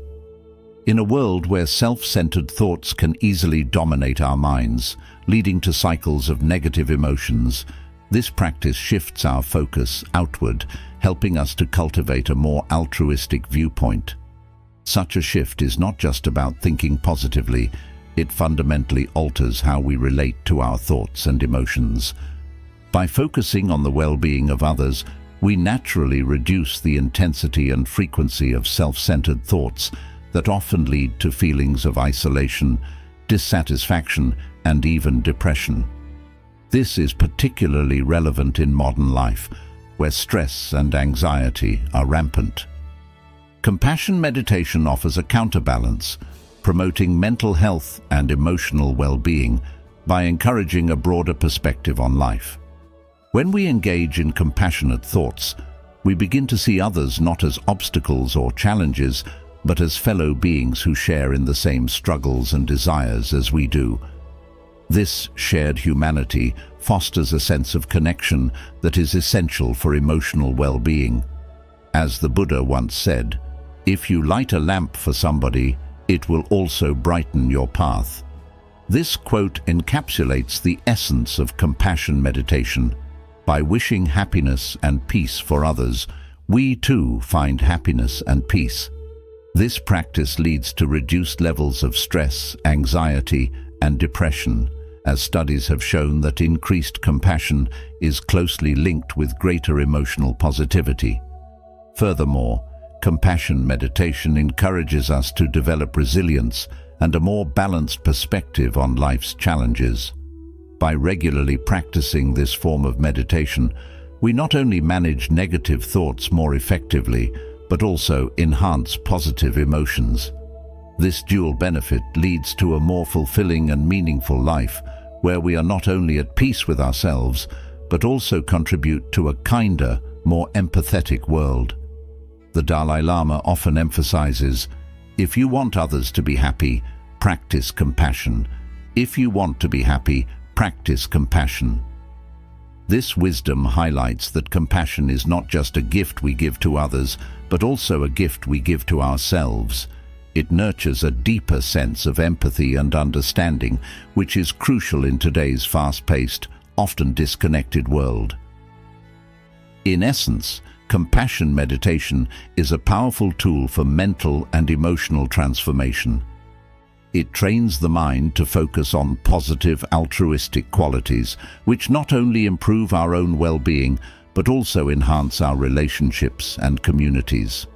In a world where self-centered thoughts can easily dominate our minds, leading to cycles of negative emotions, this practice shifts our focus outward, helping us to cultivate a more altruistic viewpoint. Such a shift is not just about thinking positively, it fundamentally alters how we relate to our thoughts and emotions. By focusing on the well-being of others, we naturally reduce the intensity and frequency of self-centered thoughts that often lead to feelings of isolation, dissatisfaction, and even depression. This is particularly relevant in modern life, where stress and anxiety are rampant. Compassion meditation offers a counterbalance, promoting mental health and emotional well-being by encouraging a broader perspective on life. When we engage in compassionate thoughts, we begin to see others not as obstacles or challenges, but as fellow beings who share in the same struggles and desires as we do. This shared humanity fosters a sense of connection that is essential for emotional well-being. As the Buddha once said, "If you light a lamp for somebody, it will also brighten your path." This quote encapsulates the essence of compassion meditation. By wishing happiness and peace for others, we too find happiness and peace. This practice leads to reduced levels of stress, anxiety, and depression, as studies have shown that increased compassion is closely linked with greater emotional positivity. Furthermore, compassion meditation encourages us to develop resilience and a more balanced perspective on life's challenges. By regularly practicing this form of meditation, we not only manage negative thoughts more effectively, but also enhance positive emotions. This dual benefit leads to a more fulfilling and meaningful life, where we are not only at peace with ourselves, but also contribute to a kinder, more empathetic world. The Dalai Lama often emphasizes, if you want others to be happy, practice compassion. If you want to be happy, practice compassion. This wisdom highlights that compassion is not just a gift we give to others, but also a gift we give to ourselves. It nurtures a deeper sense of empathy and understanding, which is crucial in today's fast-paced, often disconnected world. In essence, compassion meditation is a powerful tool for mental and emotional transformation. It trains the mind to focus on positive, altruistic qualities, which not only improve our own well-being, but also enhance our relationships and communities.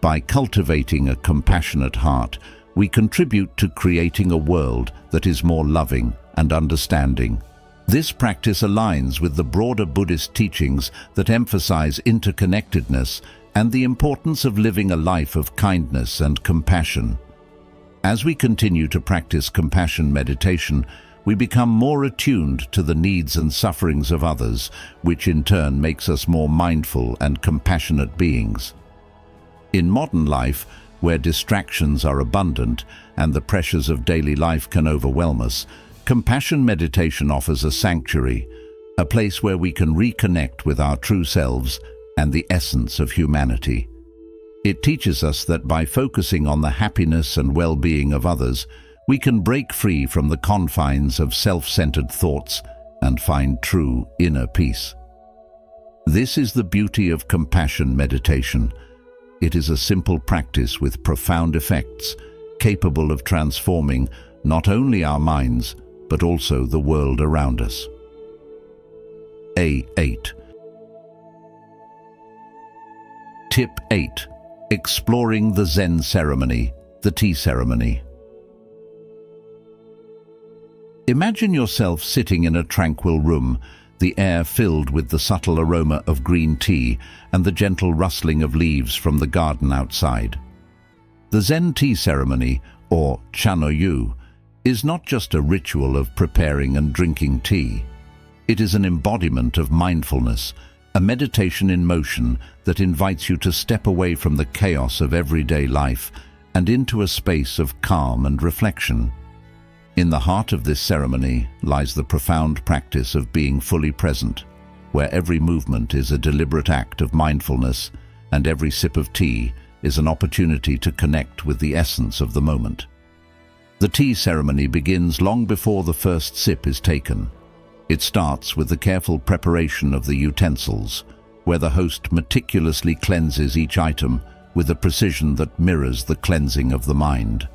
By cultivating a compassionate heart, we contribute to creating a world that is more loving and understanding. This practice aligns with the broader Buddhist teachings that emphasize interconnectedness and the importance of living a life of kindness and compassion. As we continue to practice compassion meditation, we become more attuned to the needs and sufferings of others, which in turn makes us more mindful and compassionate beings. In modern life, where distractions are abundant and the pressures of daily life can overwhelm us, compassion meditation offers a sanctuary, a place where we can reconnect with our true selves and the essence of humanity. It teaches us that by focusing on the happiness and well-being of others, we can break free from the confines of self-centered thoughts and find true inner peace. This is the beauty of compassion meditation. It is a simple practice with profound effects, capable of transforming not only our minds, but also the world around us. A8. Tip 8. Exploring the Zen Ceremony, the tea ceremony. Imagine yourself sitting in a tranquil room, the air filled with the subtle aroma of green tea and the gentle rustling of leaves from the garden outside. The Zen tea ceremony, or chanoyu, is not just a ritual of preparing and drinking tea. It is an embodiment of mindfulness, a meditation in motion that invites you to step away from the chaos of everyday life and into a space of calm and reflection. In the heart of this ceremony lies the profound practice of being fully present, where every movement is a deliberate act of mindfulness and every sip of tea is an opportunity to connect with the essence of the moment. The tea ceremony begins long before the first sip is taken. It starts with the careful preparation of the utensils, where the host meticulously cleanses each item with a precision that mirrors the cleansing of the mind.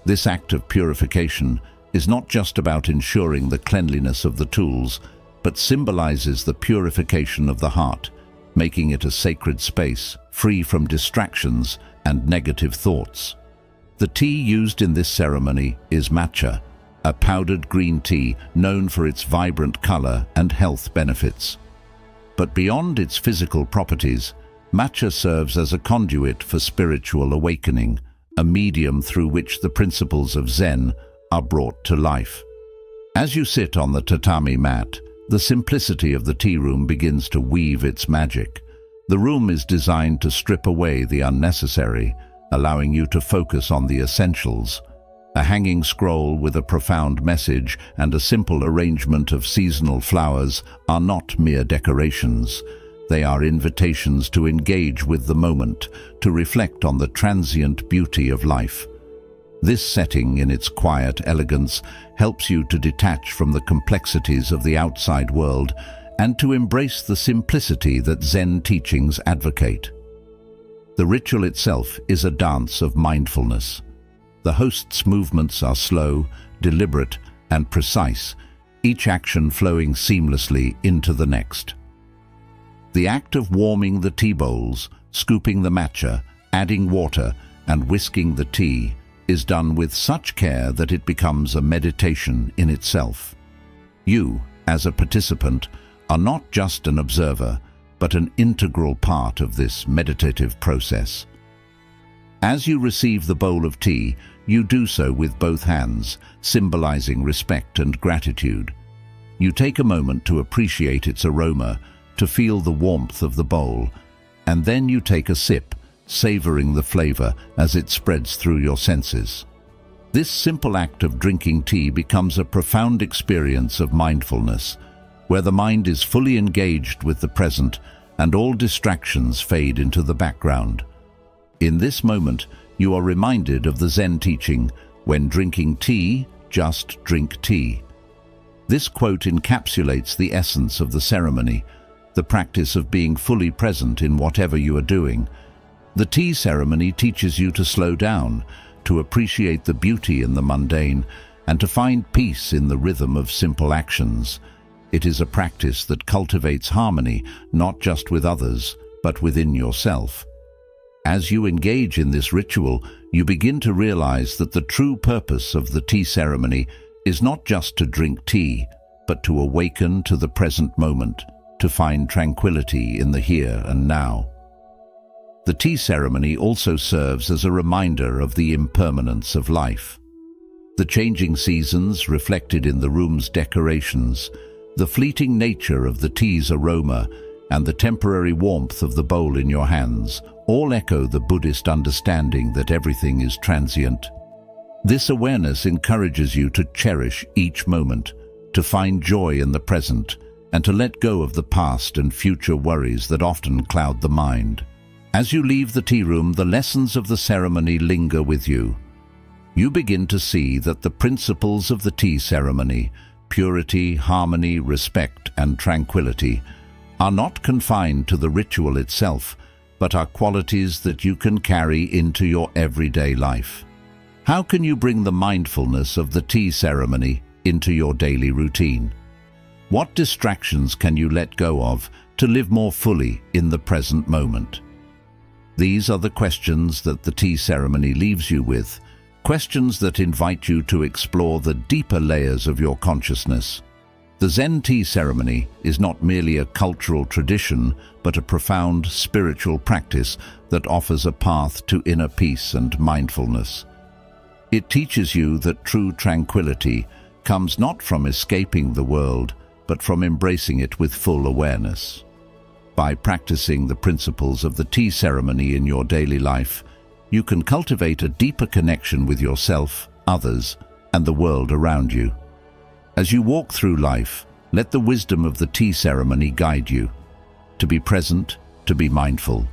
This act of purification is not just about ensuring the cleanliness of the tools, but symbolizes the purification of the heart, making it a sacred space, free from distractions and negative thoughts. The tea used in this ceremony is matcha, a powdered green tea known for its vibrant color and health benefits. But beyond its physical properties, matcha serves as a conduit for spiritual awakening, a medium through which the principles of Zen are brought to life. As you sit on the tatami mat, the simplicity of the tea room begins to weave its magic. The room is designed to strip away the unnecessary, allowing you to focus on the essentials. A hanging scroll with a profound message and a simple arrangement of seasonal flowers are not mere decorations. They are invitations to engage with the moment, to reflect on the transient beauty of life. This setting, in its quiet elegance, helps you to detach from the complexities of the outside world and to embrace the simplicity that Zen teachings advocate. The ritual itself is a dance of mindfulness. The host's movements are slow, deliberate, and precise, each action flowing seamlessly into the next. The act of warming the tea bowls, Scooping the matcha, adding water, and whisking the tea is done with such care that it becomes a meditation in itself. You, as a participant, are not just an observer, but an integral part of this meditative process. As you receive the bowl of tea, you do so with both hands, symbolizing respect and gratitude. You take a moment to appreciate its aroma, to feel the warmth of the bowl, and then you take a sip, savoring the flavor as it spreads through your senses. This simple act of drinking tea becomes a profound experience of mindfulness, where the mind is fully engaged with the present and all distractions fade into the background. In this moment, you are reminded of the Zen teaching, "When drinking tea, just drink tea." This quote encapsulates the essence of the ceremony, the practice of being fully present in whatever you are doing. The tea ceremony teaches you to slow down, to appreciate the beauty in the mundane, and to find peace in the rhythm of simple actions. It is a practice that cultivates harmony, not just with others, but within yourself. As you engage in this ritual, you begin to realize that the true purpose of the tea ceremony is not just to drink tea, but to awaken to the present moment, to find tranquility in the here and now. The tea ceremony also serves as a reminder of the impermanence of life. The changing seasons reflected in the room's decorations, the fleeting nature of the tea's aroma, and the temporary warmth of the bowl in your hands all echo the Buddhist understanding that everything is transient. This awareness encourages you to cherish each moment, to find joy in the present, and to let go of the past and future worries that often cloud the mind. As you leave the tea room, the lessons of the ceremony linger with you. You begin to see that the principles of the tea ceremony, purity, harmony, respect, and tranquility, are not confined to the ritual itself, but are qualities that you can carry into your everyday life. How can you bring the mindfulness of the tea ceremony into your daily routine? What distractions can you let go of to live more fully in the present moment? These are the questions that the tea ceremony leaves you with, questions that invite you to explore the deeper layers of your consciousness. The Zen tea ceremony is not merely a cultural tradition, but a profound spiritual practice that offers a path to inner peace and mindfulness. It teaches you that true tranquility comes not from escaping the world, but from embracing it with full awareness. By practicing the principles of the tea ceremony in your daily life, you can cultivate a deeper connection with yourself, others, and the world around you. As you walk through life, let the wisdom of the tea ceremony guide you, to be present, to be mindful,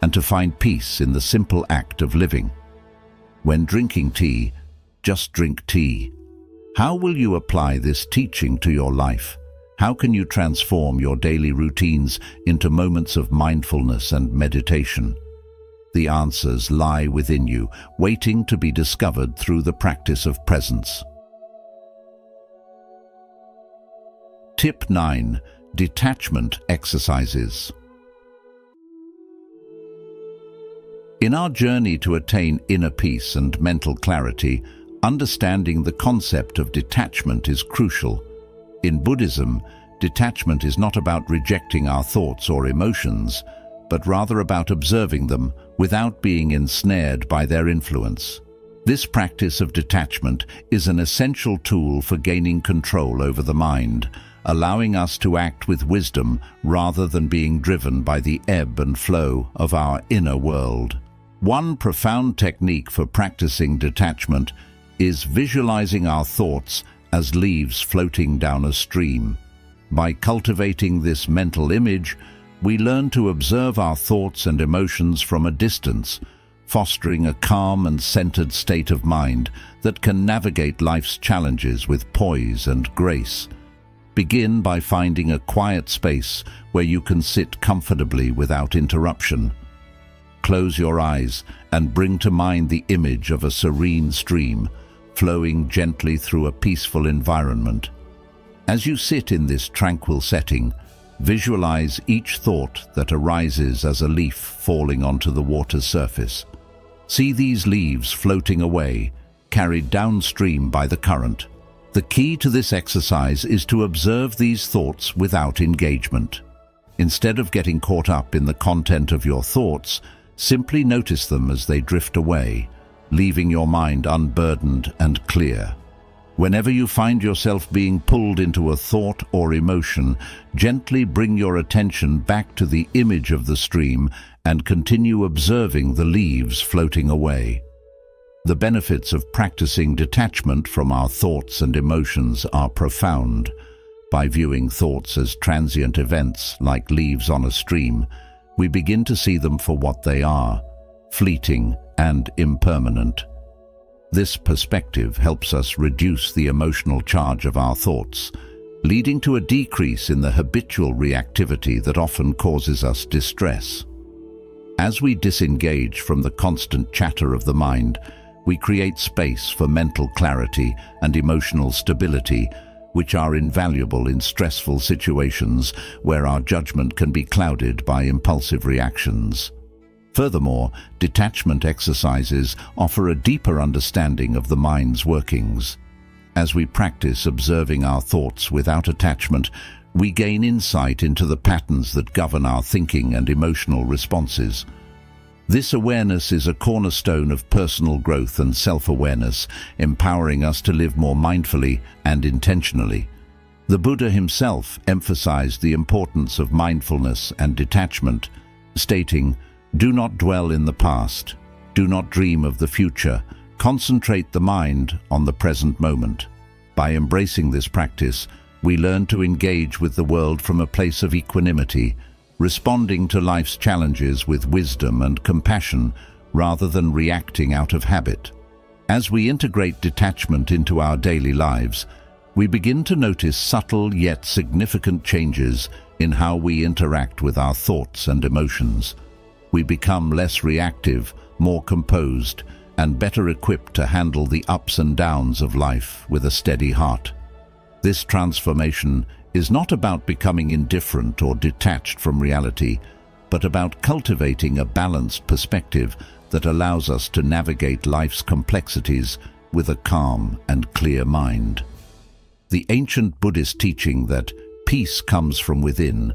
and to find peace in the simple act of living. When drinking tea, just drink tea. How will you apply this teaching to your life? How can you transform your daily routines into moments of mindfulness and meditation? The answers lie within you, waiting to be discovered through the practice of presence. Tip 9. Detachment exercises. In our journey to attain inner peace and mental clarity, understanding the concept of detachment is crucial. In Buddhism, detachment is not about rejecting our thoughts or emotions, but rather about observing them without being ensnared by their influence. This practice of detachment is an essential tool for gaining control over the mind, allowing us to act with wisdom rather than being driven by the ebb and flow of our inner world. One profound technique for practicing detachment is visualizing our thoughts as leaves floating down a stream. By cultivating this mental image, we learn to observe our thoughts and emotions from a distance, fostering a calm and centered state of mind that can navigate life's challenges with poise and grace. Begin by finding a quiet space where you can sit comfortably without interruption. Close your eyes and bring to mind the image of a serene stream, flowing gently through a peaceful environment. As you sit in this tranquil setting, Visualize each thought that arises as a leaf falling onto the water's surface. See these leaves floating away, carried downstream by the current. The key to this exercise is to observe these thoughts without engagement. Instead of getting caught up in the content of your thoughts, simply notice them as they drift away, leaving your mind unburdened and clear. Whenever you find yourself being pulled into a thought or emotion, gently bring your attention back to the image of the stream and continue observing the leaves floating away. The benefits of practicing detachment from our thoughts and emotions are profound. By viewing thoughts as transient events like leaves on a stream, we begin to see them for what they are, fleeting and impermanent. This perspective helps us reduce the emotional charge of our thoughts, leading to a decrease in the habitual reactivity that often causes us distress. As we disengage from the constant chatter of the mind, we create space for mental clarity and emotional stability, which are invaluable in stressful situations where our judgment can be clouded by impulsive reactions. Furthermore, detachment exercises offer a deeper understanding of the mind's workings. As we practice observing our thoughts without attachment, we gain insight into the patterns that govern our thinking and emotional responses. This awareness is a cornerstone of personal growth and self-awareness, empowering us to live more mindfully and intentionally. The Buddha himself emphasized the importance of mindfulness and detachment, stating, "Do not dwell in the past. Do not dream of the future. Concentrate the mind on the present moment." By embracing this practice, we learn to engage with the world from a place of equanimity, responding to life's challenges with wisdom and compassion rather than reacting out of habit. As we integrate detachment into our daily lives, we begin to notice subtle yet significant changes in how we interact with our thoughts and emotions. We become less reactive, more composed, and better equipped to handle the ups and downs of life with a steady heart. This transformation is not about becoming indifferent or detached from reality, but about cultivating a balanced perspective that allows us to navigate life's complexities with a calm and clear mind. The ancient Buddhist teaching that peace comes from within,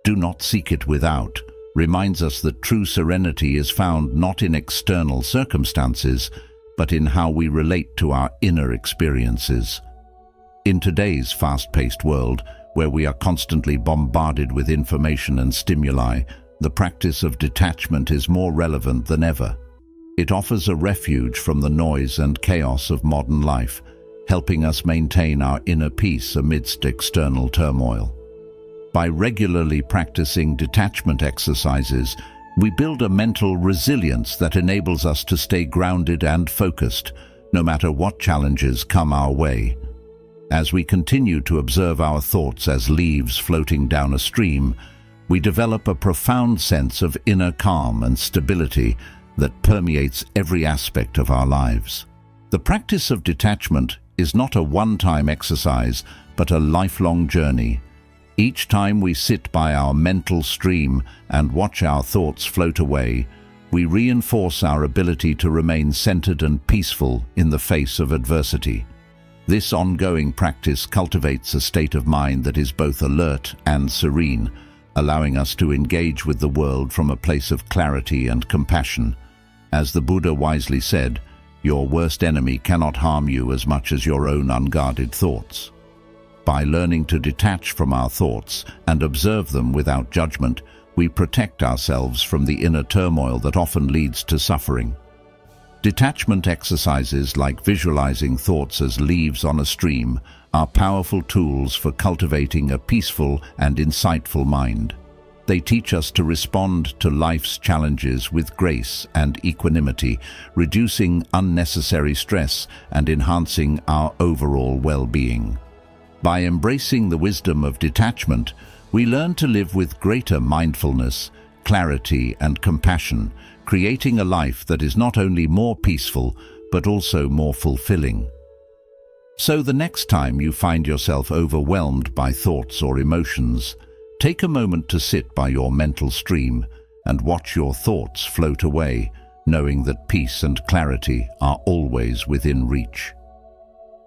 do not seek it without, reminds us that true serenity is found not in external circumstances, but in how we relate to our inner experiences. In today's fast-paced world, where we are constantly bombarded with information and stimuli, the practice of detachment is more relevant than ever. It offers a refuge from the noise and chaos of modern life, helping us maintain our inner peace amidst external turmoil. By regularly practicing detachment exercises, we build a mental resilience that enables us to stay grounded and focused, no matter what challenges come our way. As we continue to observe our thoughts as leaves floating down a stream, we develop a profound sense of inner calm and stability that permeates every aspect of our lives. The practice of detachment is not a one-time exercise, but a lifelong journey. Each time we sit by our mental stream and watch our thoughts float away, we reinforce our ability to remain centered and peaceful in the face of adversity. This ongoing practice cultivates a state of mind that is both alert and serene, allowing us to engage with the world from a place of clarity and compassion. As the Buddha wisely said, your worst enemy cannot harm you as much as your own unguarded thoughts. By learning to detach from our thoughts and observe them without judgment, we protect ourselves from the inner turmoil that often leads to suffering. Detachment exercises like visualizing thoughts as leaves on a stream are powerful tools for cultivating a peaceful and insightful mind. They teach us to respond to life's challenges with grace and equanimity, reducing unnecessary stress and enhancing our overall well-being. By embracing the wisdom of detachment, we learn to live with greater mindfulness, clarity, and compassion, creating a life that is not only more peaceful, but also more fulfilling. So the next time you find yourself overwhelmed by thoughts or emotions, Take a moment to sit by your mental stream and watch your thoughts float away, knowing that peace and clarity are always within reach.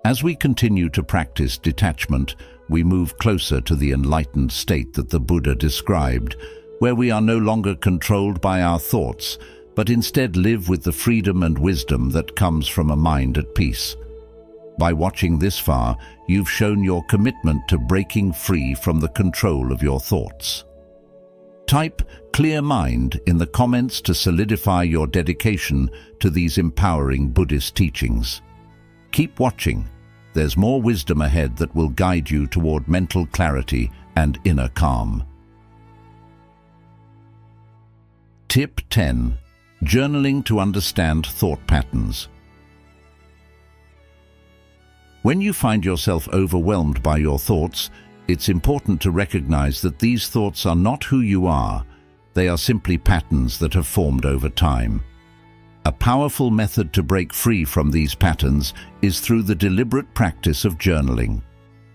As we continue to practice detachment, we move closer to the enlightened state that the Buddha described, where we are no longer controlled by our thoughts, but instead live with the freedom and wisdom that comes from a mind at peace. By watching this far, you've shown your commitment to breaking free from the control of your thoughts. Type "clear mind" in the comments to solidify your dedication to these empowering Buddhist teachings. Keep watching. There's more wisdom ahead that will guide you toward mental clarity and inner calm. Tip 10. Journaling to understand thought patterns. When you find yourself overwhelmed by your thoughts, it's important to recognize that these thoughts are not who you are. They are simply patterns that have formed over time. A powerful method to break free from these patterns is through the deliberate practice of journaling.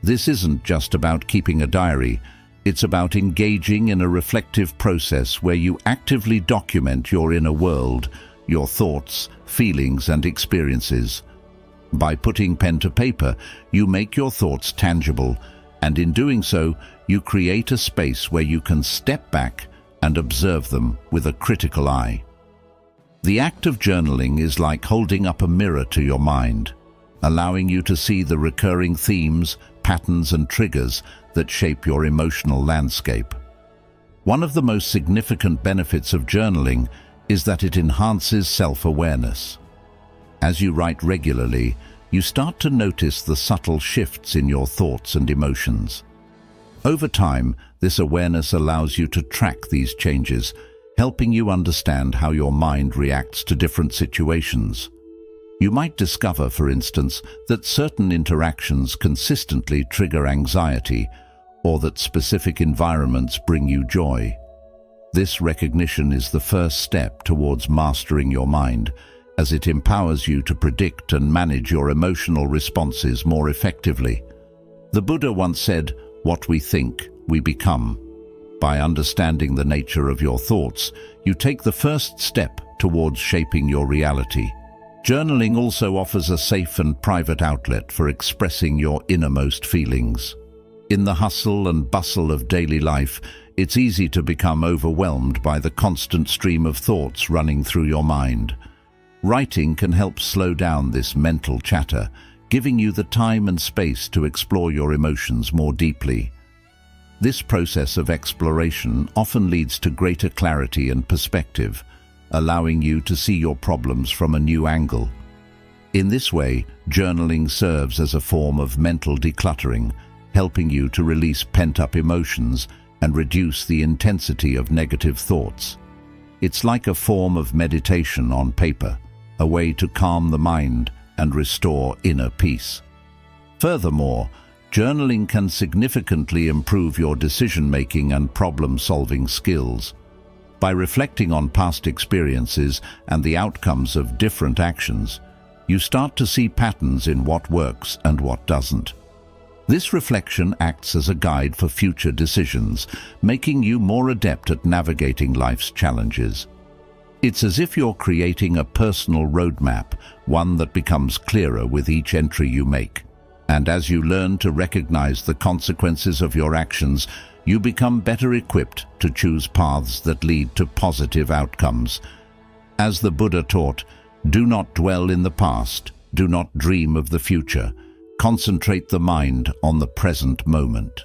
This isn't just about keeping a diary. It's about engaging in a reflective process where you actively document your inner world, your thoughts, feelings, and experiences. By putting pen to paper, you make your thoughts tangible, and in doing so, you create a space where you can step back and observe them with a critical eye. The act of journaling is like holding up a mirror to your mind, allowing you to see the recurring themes, patterns, and triggers that shape your emotional landscape. One of the most significant benefits of journaling is that it enhances self-awareness. As you write regularly, you start to notice the subtle shifts in your thoughts and emotions. Over time, this awareness allows you to track these changes, helping you understand how your mind reacts to different situations. You might discover, for instance, that certain interactions consistently trigger anxiety, or that specific environments bring you joy. This recognition is the first step towards mastering your mind, as it empowers you to predict and manage your emotional responses more effectively. The Buddha once said, "What we think, we become." By understanding the nature of your thoughts, you take the first step towards shaping your reality. Journaling also offers a safe and private outlet for expressing your innermost feelings. In the hustle and bustle of daily life, it's easy to become overwhelmed by the constant stream of thoughts running through your mind. Writing can help slow down this mental chatter, giving you the time and space to explore your emotions more deeply. This process of exploration often leads to greater clarity and perspective, allowing you to see your problems from a new angle. In this way, journaling serves as a form of mental decluttering, helping you to release pent-up emotions and reduce the intensity of negative thoughts. It's like a form of meditation on paper, a way to calm the mind and restore inner peace. Furthermore, journaling can significantly improve your decision-making and problem-solving skills. By reflecting on past experiences and the outcomes of different actions, you start to see patterns in what works and what doesn't. This reflection acts as a guide for future decisions, making you more adept at navigating life's challenges. It's as if you're creating a personal roadmap, one that becomes clearer with each entry you make. And as you learn to recognize the consequences of your actions, you become better equipped to choose paths that lead to positive outcomes. As the Buddha taught, do not dwell in the past, do not dream of the future. Concentrate the mind on the present moment.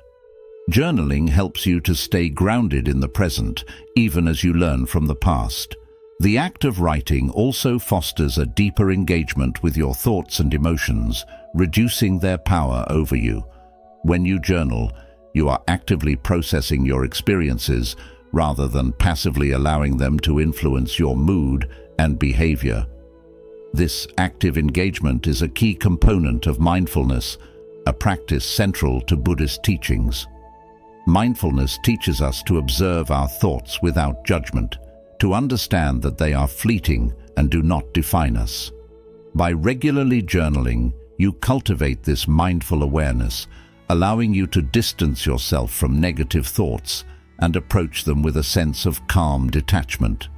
Journaling helps you to stay grounded in the present, even as you learn from the past. The act of writing also fosters a deeper engagement with your thoughts and emotions, reducing their power over you. When you journal, you are actively processing your experiences rather than passively allowing them to influence your mood and behavior. This active engagement is a key component of mindfulness, a practice central to Buddhist teachings. Mindfulness teaches us to observe our thoughts without judgment, to understand that they are fleeting and do not define us. By regularly journaling, you cultivate this mindful awareness, allowing you to distance yourself from negative thoughts and approach them with a sense of calm detachment.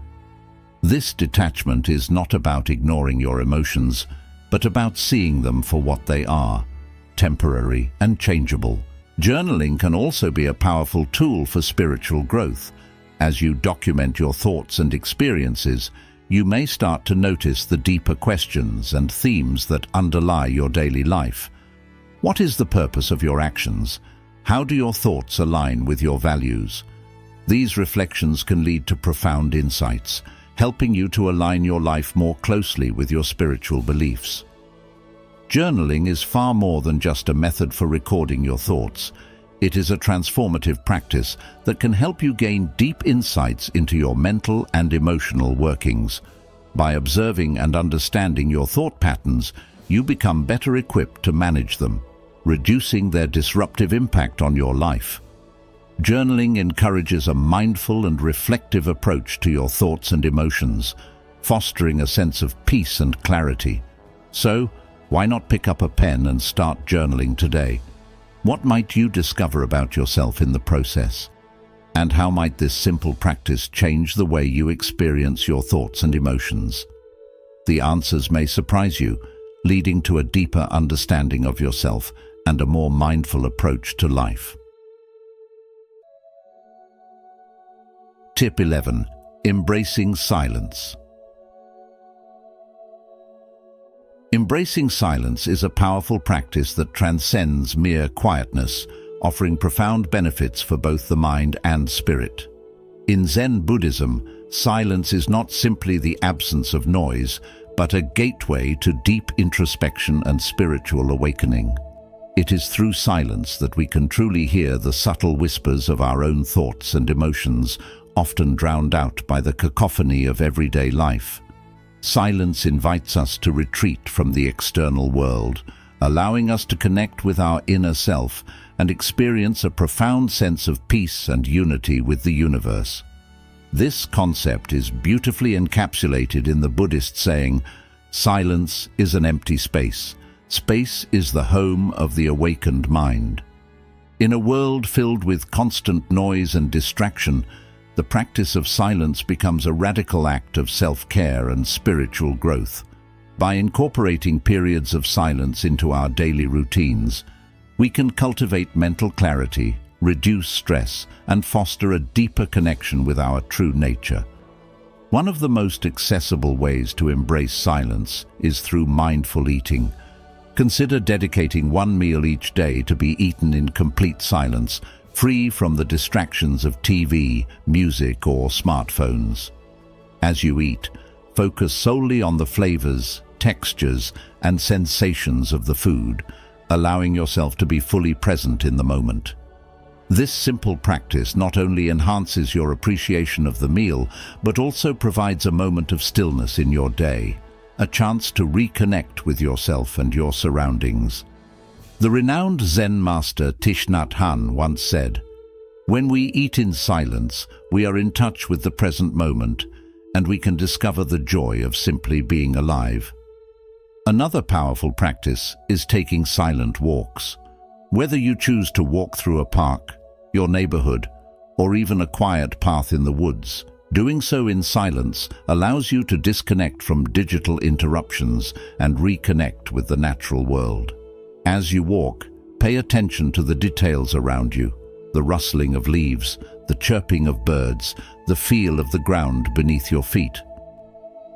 This detachment is not about ignoring your emotions, but about seeing them for what they are, temporary and changeable. Journaling can also be a powerful tool for spiritual growth. As you document your thoughts and experiences, you may start to notice the deeper questions and themes that underlie your daily life. What is the purpose of your actions? How do your thoughts align with your values? These reflections can lead to profound insights, helping you to align your life more closely with your spiritual beliefs. Journaling is far more than just a method for recording your thoughts. It is a transformative practice that can help you gain deep insights into your mental and emotional workings. By observing and understanding your thought patterns, you become better equipped to manage them, reducing their disruptive impact on your life. Journaling encourages a mindful and reflective approach to your thoughts and emotions, fostering a sense of peace and clarity. So, why not pick up a pen and start journaling today? What might you discover about yourself in the process? And how might this simple practice change the way you experience your thoughts and emotions? The answers may surprise you, leading to a deeper understanding of yourself and a more mindful approach to life. Tip 11. Embracing silence. Embracing silence is a powerful practice that transcends mere quietness, offering profound benefits for both the mind and spirit. In Zen Buddhism, silence is not simply the absence of noise, but a gateway to deep introspection and spiritual awakening. It is through silence that we can truly hear the subtle whispers of our own thoughts and emotions, often drowned out by the cacophony of everyday life. Silence invites us to retreat from the external world, allowing us to connect with our inner self and experience a profound sense of peace and unity with the universe. This concept is beautifully encapsulated in the Buddhist saying, "Silence is an empty space. Space is the home of the awakened mind." In a world filled with constant noise and distraction, the practice of silence becomes a radical act of self-care and spiritual growth. By incorporating periods of silence into our daily routines, we can cultivate mental clarity, reduce stress, and foster a deeper connection with our true nature. One of the most accessible ways to embrace silence is through mindful eating. Consider dedicating one meal each day to be eaten in complete silence, free from the distractions of TV, music, or smartphones. As you eat, focus solely on the flavors, textures, and sensations of the food, allowing yourself to be fully present in the moment. This simple practice not only enhances your appreciation of the meal, but also provides a moment of stillness in your day, a chance to reconnect with yourself and your surroundings. The renowned Zen master Thich Nhat Hanh once said, "When we eat in silence, we are in touch with the present moment, and we can discover the joy of simply being alive." Another powerful practice is taking silent walks. Whether you choose to walk through a park, your neighborhood, or even a quiet path in the woods, doing so in silence allows you to disconnect from digital interruptions and reconnect with the natural world. As you walk, pay attention to the details around you, the rustling of leaves, the chirping of birds, the feel of the ground beneath your feet.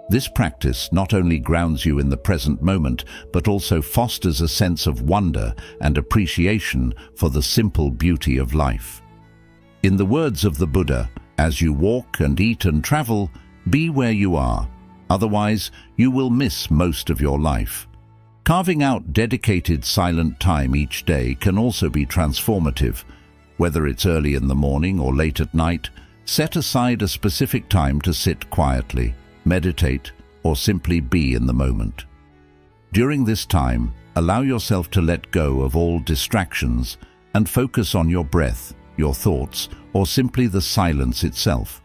This practice not only grounds you in the present moment, but also fosters a sense of wonder and appreciation for the simple beauty of life. In the words of the Buddha, as you walk and eat and travel, be where you are. Otherwise, you will miss most of your life. Carving out dedicated silent time each day can also be transformative. Whether it's early in the morning or late at night, set aside a specific time to sit quietly, meditate, or simply be in the moment. During this time, allow yourself to let go of all distractions and focus on your breath, your thoughts, or simply the silence itself.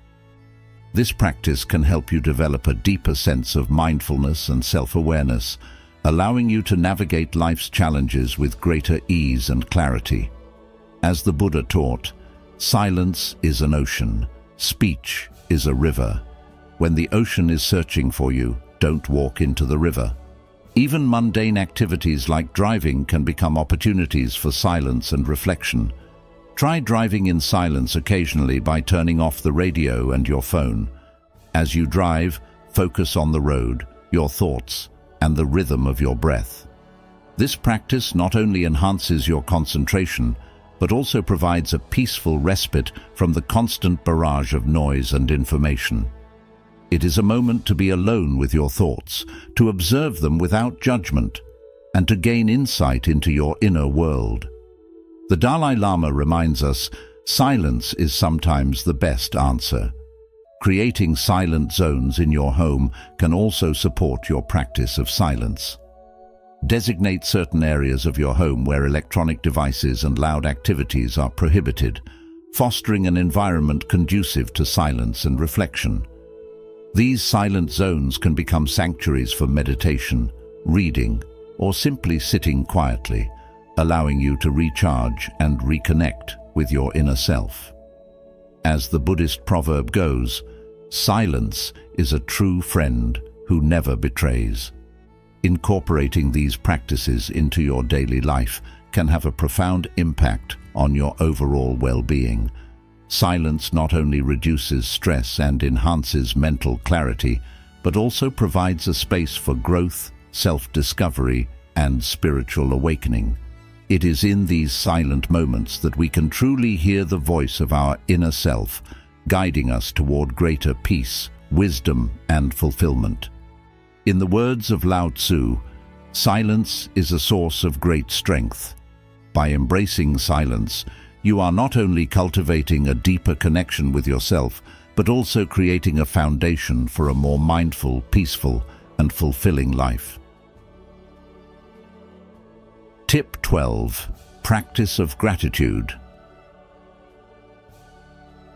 This practice can help you develop a deeper sense of mindfulness and self-awareness, allowing you to navigate life's challenges with greater ease and clarity. As the Buddha taught, Silence is an ocean. Speech is a river. When the ocean is searching for you, don't walk into the river. Even mundane activities like driving can become opportunities for silence and reflection. Try driving in silence occasionally by turning off the radio and your phone. As you drive, focus on the road, your thoughts, and the rhythm of your breath. This practice not only enhances your concentration, but also provides a peaceful respite from the constant barrage of noise and information. It is a moment to be alone with your thoughts, to observe them without judgment, and to gain insight into your inner world. The Dalai Lama reminds us, silence is sometimes the best answer. Creating silent zones in your home can also support your practice of silence. Designate certain areas of your home where electronic devices and loud activities are prohibited, fostering an environment conducive to silence and reflection. These silent zones can become sanctuaries for meditation, reading, or simply sitting quietly, allowing you to recharge and reconnect with your inner self. As the Buddhist proverb goes, silence is a true friend who never betrays. Incorporating these practices into your daily life can have a profound impact on your overall well-being. Silence not only reduces stress and enhances mental clarity, but also provides a space for growth, self-discovery, and spiritual awakening. It is in these silent moments that we can truly hear the voice of our inner self, guiding us toward greater peace, wisdom, and fulfillment. In the words of Lao Tzu, silence is a source of great strength. By embracing silence, you are not only cultivating a deeper connection with yourself, but also creating a foundation for a more mindful, peaceful, and fulfilling life. Tip 12. Practice of gratitude.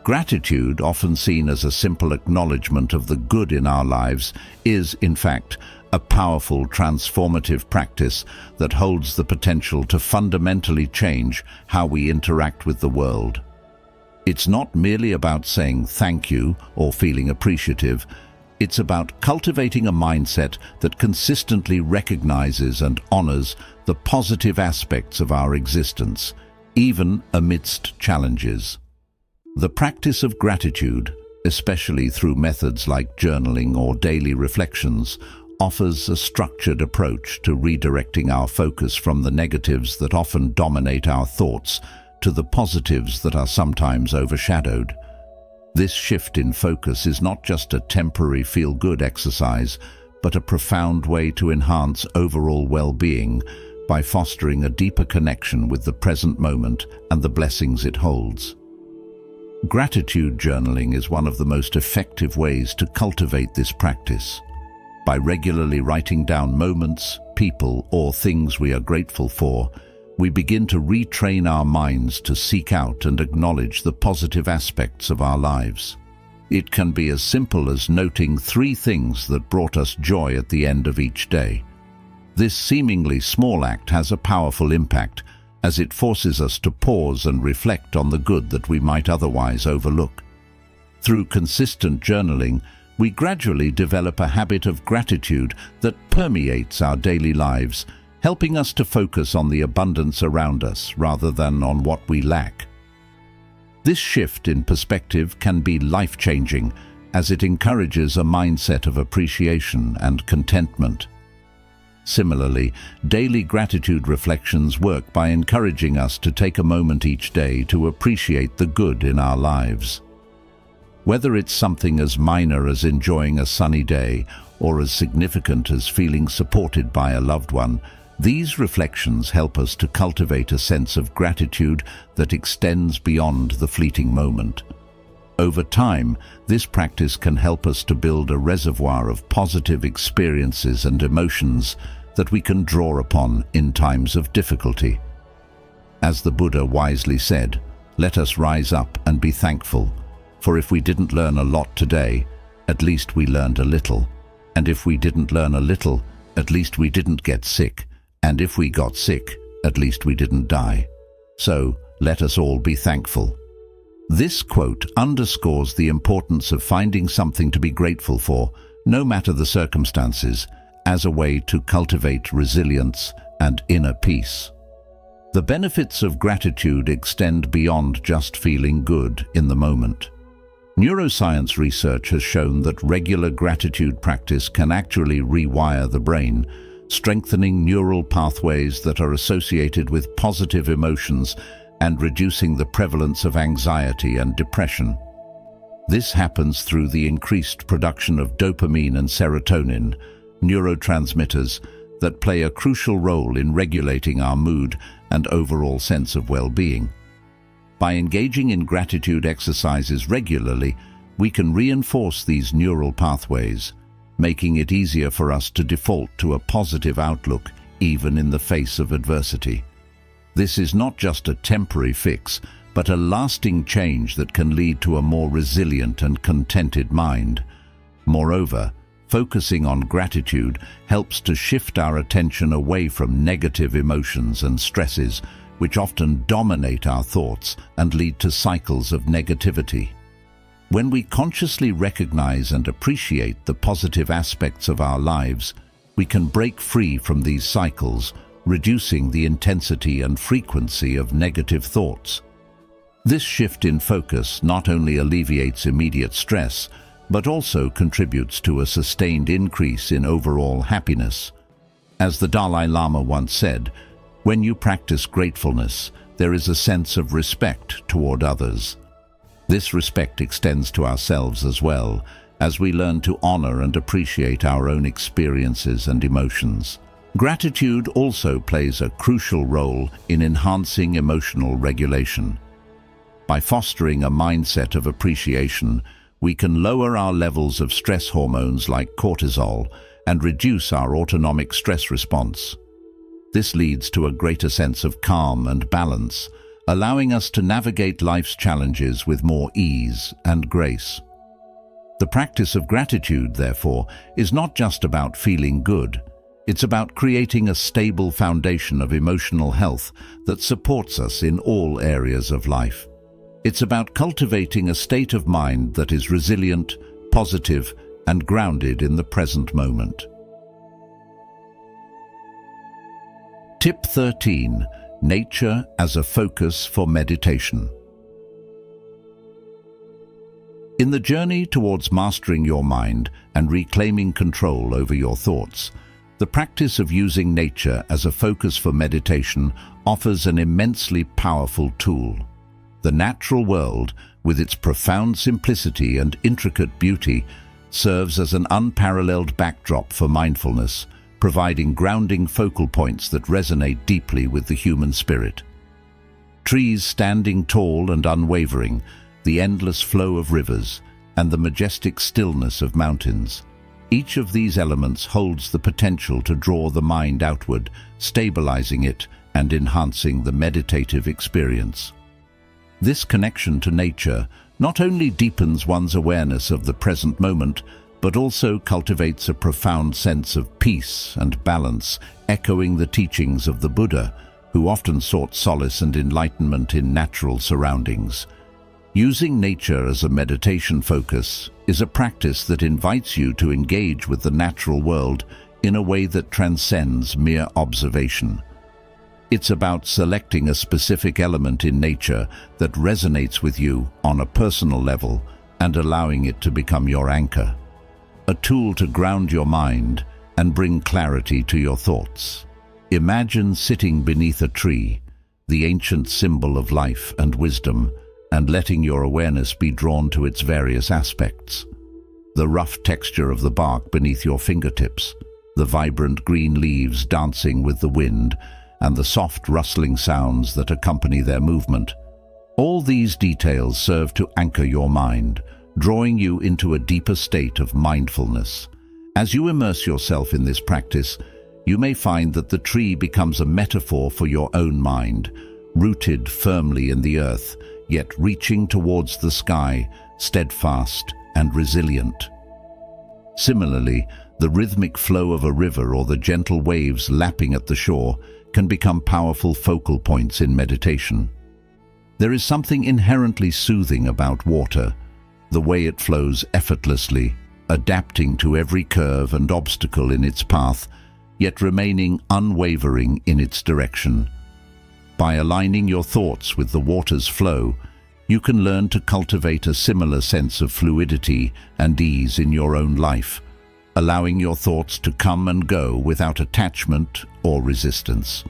Gratitude, often seen as a simple acknowledgement of the good in our lives, is, in fact, a powerful transformative practice that holds the potential to fundamentally change how we interact with the world. It's not merely about saying thank you or feeling appreciative. It's about cultivating a mindset that consistently recognizes and honors the positive aspects of our existence, even amidst challenges. The practice of gratitude, especially through methods like journaling or daily reflections, offers a structured approach to redirecting our focus from the negatives that often dominate our thoughts to the positives that are sometimes overshadowed. This shift in focus is not just a temporary feel-good exercise, but a profound way to enhance overall well-being by fostering a deeper connection with the present moment and the blessings it holds. Gratitude journaling is one of the most effective ways to cultivate this practice. By regularly writing down moments, people, or things we are grateful for, we begin to retrain our minds to seek out and acknowledge the positive aspects of our lives. It can be as simple as noting 3 things that brought us joy at the end of each day. This seemingly small act has a powerful impact, as it forces us to pause and reflect on the good that we might otherwise overlook. Through consistent journaling, we gradually develop a habit of gratitude that permeates our daily lives, helping us to focus on the abundance around us rather than on what we lack. This shift in perspective can be life-changing, as it encourages a mindset of appreciation and contentment. Similarly, daily gratitude reflections work by encouraging us to take a moment each day to appreciate the good in our lives. Whether it's something as minor as enjoying a sunny day or as significant as feeling supported by a loved one, these reflections help us to cultivate a sense of gratitude that extends beyond the fleeting moment. Over time, this practice can help us to build a reservoir of positive experiences and emotions that we can draw upon in times of difficulty. As the Buddha wisely said, "Let us rise up and be thankful, for if we didn't learn a lot today, at least we learned a little. And if we didn't learn a little, at least we didn't get sick. And if we got sick, at least we didn't die. So let us all be thankful." This quote underscores the importance of finding something to be grateful for, no matter the circumstances, as a way to cultivate resilience and inner peace. The benefits of gratitude extend beyond just feeling good in the moment. Neuroscience research has shown that regular gratitude practice can actually rewire the brain, strengthening neural pathways that are associated with positive emotions and reducing the prevalence of anxiety and depression. This happens through the increased production of dopamine and serotonin, neurotransmitters that play a crucial role in regulating our mood and overall sense of well-being. By engaging in gratitude exercises regularly, we can reinforce these neural pathways, making it easier for us to default to a positive outlook even in the face of adversity. This is not just a temporary fix, but a lasting change that can lead to a more resilient and contented mind. Moreover, focusing on gratitude helps to shift our attention away from negative emotions and stresses, which often dominate our thoughts and lead to cycles of negativity. When we consciously recognize and appreciate the positive aspects of our lives, we can break free from these cycles, reducing the intensity and frequency of negative thoughts. This shift in focus not only alleviates immediate stress, but also contributes to a sustained increase in overall happiness. As the Dalai Lama once said, "When you practice gratefulness, there is a sense of respect toward others." This respect extends to ourselves as well, as we learn to honor and appreciate our own experiences and emotions. Gratitude also plays a crucial role in enhancing emotional regulation. By fostering a mindset of appreciation, we can lower our levels of stress hormones like cortisol and reduce our autonomic stress response. This leads to a greater sense of calm and balance, allowing us to navigate life's challenges with more ease and grace. The practice of gratitude, therefore, is not just about feeling good. It's about creating a stable foundation of emotional health that supports us in all areas of life. It's about cultivating a state of mind that is resilient, positive, and grounded in the present moment. Tip 13. Nature as a focus for meditation. In the journey towards mastering your mind and reclaiming control over your thoughts, the practice of using nature as a focus for meditation offers an immensely powerful tool. The natural world, with its profound simplicity and intricate beauty, serves as an unparalleled backdrop for mindfulness, providing grounding focal points that resonate deeply with the human spirit. Trees standing tall and unwavering, the endless flow of rivers, and the majestic stillness of mountains. Each of these elements holds the potential to draw the mind outward, stabilizing it and enhancing the meditative experience. This connection to nature not only deepens one's awareness of the present moment, but also cultivates a profound sense of peace and balance, echoing the teachings of the Buddha, who often sought solace and enlightenment in natural surroundings. Using nature as a meditation focus is a practice that invites you to engage with the natural world in a way that transcends mere observation. It's about selecting a specific element in nature that resonates with you on a personal level and allowing it to become your anchor, a tool to ground your mind and bring clarity to your thoughts. Imagine sitting beneath a tree, the ancient symbol of life and wisdom, and letting your awareness be drawn to its various aspects. The rough texture of the bark beneath your fingertips, the vibrant green leaves dancing with the wind, and the soft rustling sounds that accompany their movement. All these details serve to anchor your mind, drawing you into a deeper state of mindfulness. As you immerse yourself in this practice, you may find that the tree becomes a metaphor for your own mind, rooted firmly in the earth, yet reaching towards the sky, steadfast and resilient. Similarly, the rhythmic flow of a river or the gentle waves lapping at the shore can become powerful focal points in meditation. There is something inherently soothing about water, the way it flows effortlessly, adapting to every curve and obstacle in its path, yet remaining unwavering in its direction. By aligning your thoughts with the water's flow, you can learn to cultivate a similar sense of fluidity and ease in your own life, allowing your thoughts to come and go without attachment or resistance.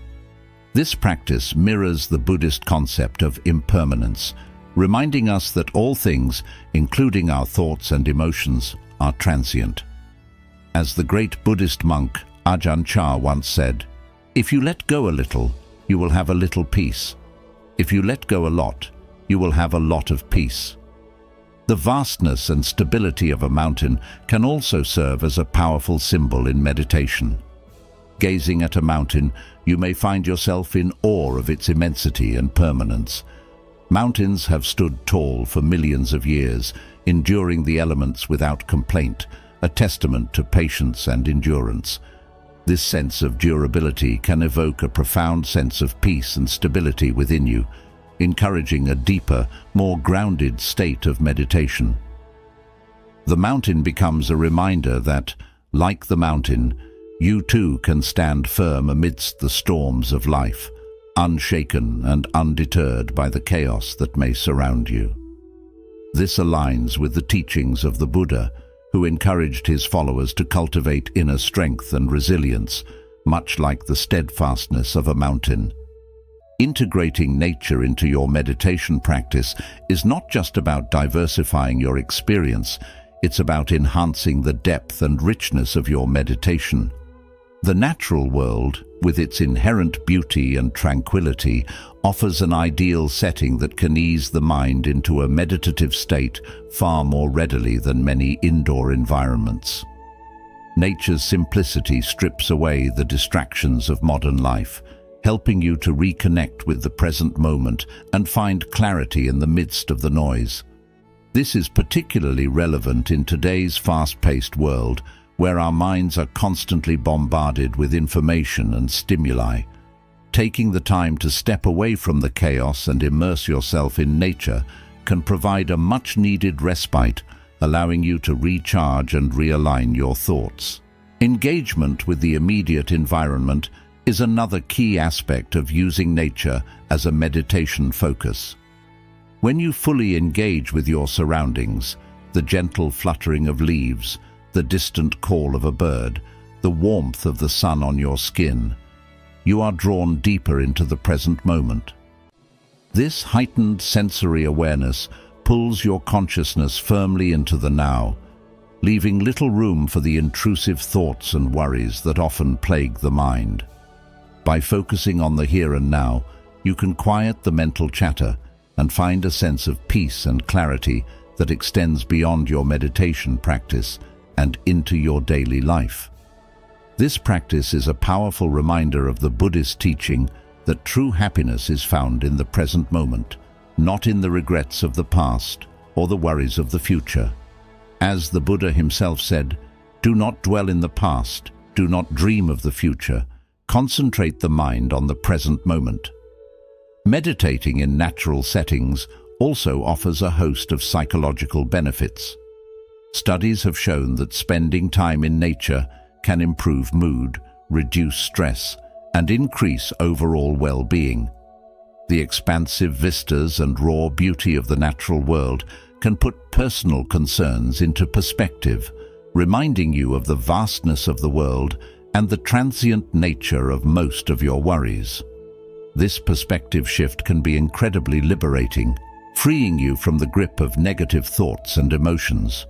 This practice mirrors the Buddhist concept of impermanence, reminding us that all things, including our thoughts and emotions, are transient. As the great Buddhist monk Ajahn Chah once said, "If you let go a little, you will have a little peace. If you let go a lot, you will have a lot of peace." The vastness and stability of a mountain can also serve as a powerful symbol in meditation. Gazing at a mountain, you may find yourself in awe of its immensity and permanence. Mountains have stood tall for millions of years, enduring the elements without complaint, a testament to patience and endurance. This sense of durability can evoke a profound sense of peace and stability within you, encouraging a deeper, more grounded state of meditation. The mountain becomes a reminder that, like the mountain, you too can stand firm amidst the storms of life, unshaken and undeterred by the chaos that may surround you. This aligns with the teachings of the Buddha, who encouraged his followers to cultivate inner strength and resilience, much like the steadfastness of a mountain. Integrating nature into your meditation practice is not just about diversifying your experience, it's about enhancing the depth and richness of your meditation. The natural world, with its inherent beauty and tranquility, offers an ideal setting that can ease the mind into a meditative state far more readily than many indoor environments. Nature's simplicity strips away the distractions of modern life, helping you to reconnect with the present moment and find clarity in the midst of the noise. This is particularly relevant in today's fast-paced world, where our minds are constantly bombarded with information and stimuli. Taking the time to step away from the chaos and immerse yourself in nature can provide a much-needed respite, allowing you to recharge and realign your thoughts. Engagement with the immediate environment is another key aspect of using nature as a meditation focus. When you fully engage with your surroundings, the gentle fluttering of leaves, the distant call of a bird, the warmth of the sun on your skin, you are drawn deeper into the present moment. This heightened sensory awareness pulls your consciousness firmly into the now, leaving little room for the intrusive thoughts and worries that often plague the mind. By focusing on the here and now, you can quiet the mental chatter and find a sense of peace and clarity that extends beyond your meditation practice and into your daily life. This practice is a powerful reminder of the Buddhist teaching that true happiness is found in the present moment, not in the regrets of the past or the worries of the future. As the Buddha himself said, "Do not dwell in the past, do not dream of the future, concentrate the mind on the present moment." Meditating in natural settings also offers a host of psychological benefits. Studies have shown that spending time in nature can improve mood, reduce stress, and increase overall well-being. The expansive vistas and raw beauty of the natural world can put personal concerns into perspective, reminding you of the vastness of the world and the transient nature of most of your worries. This perspective shift can be incredibly liberating, freeing you from the grip of negative thoughts and emotions.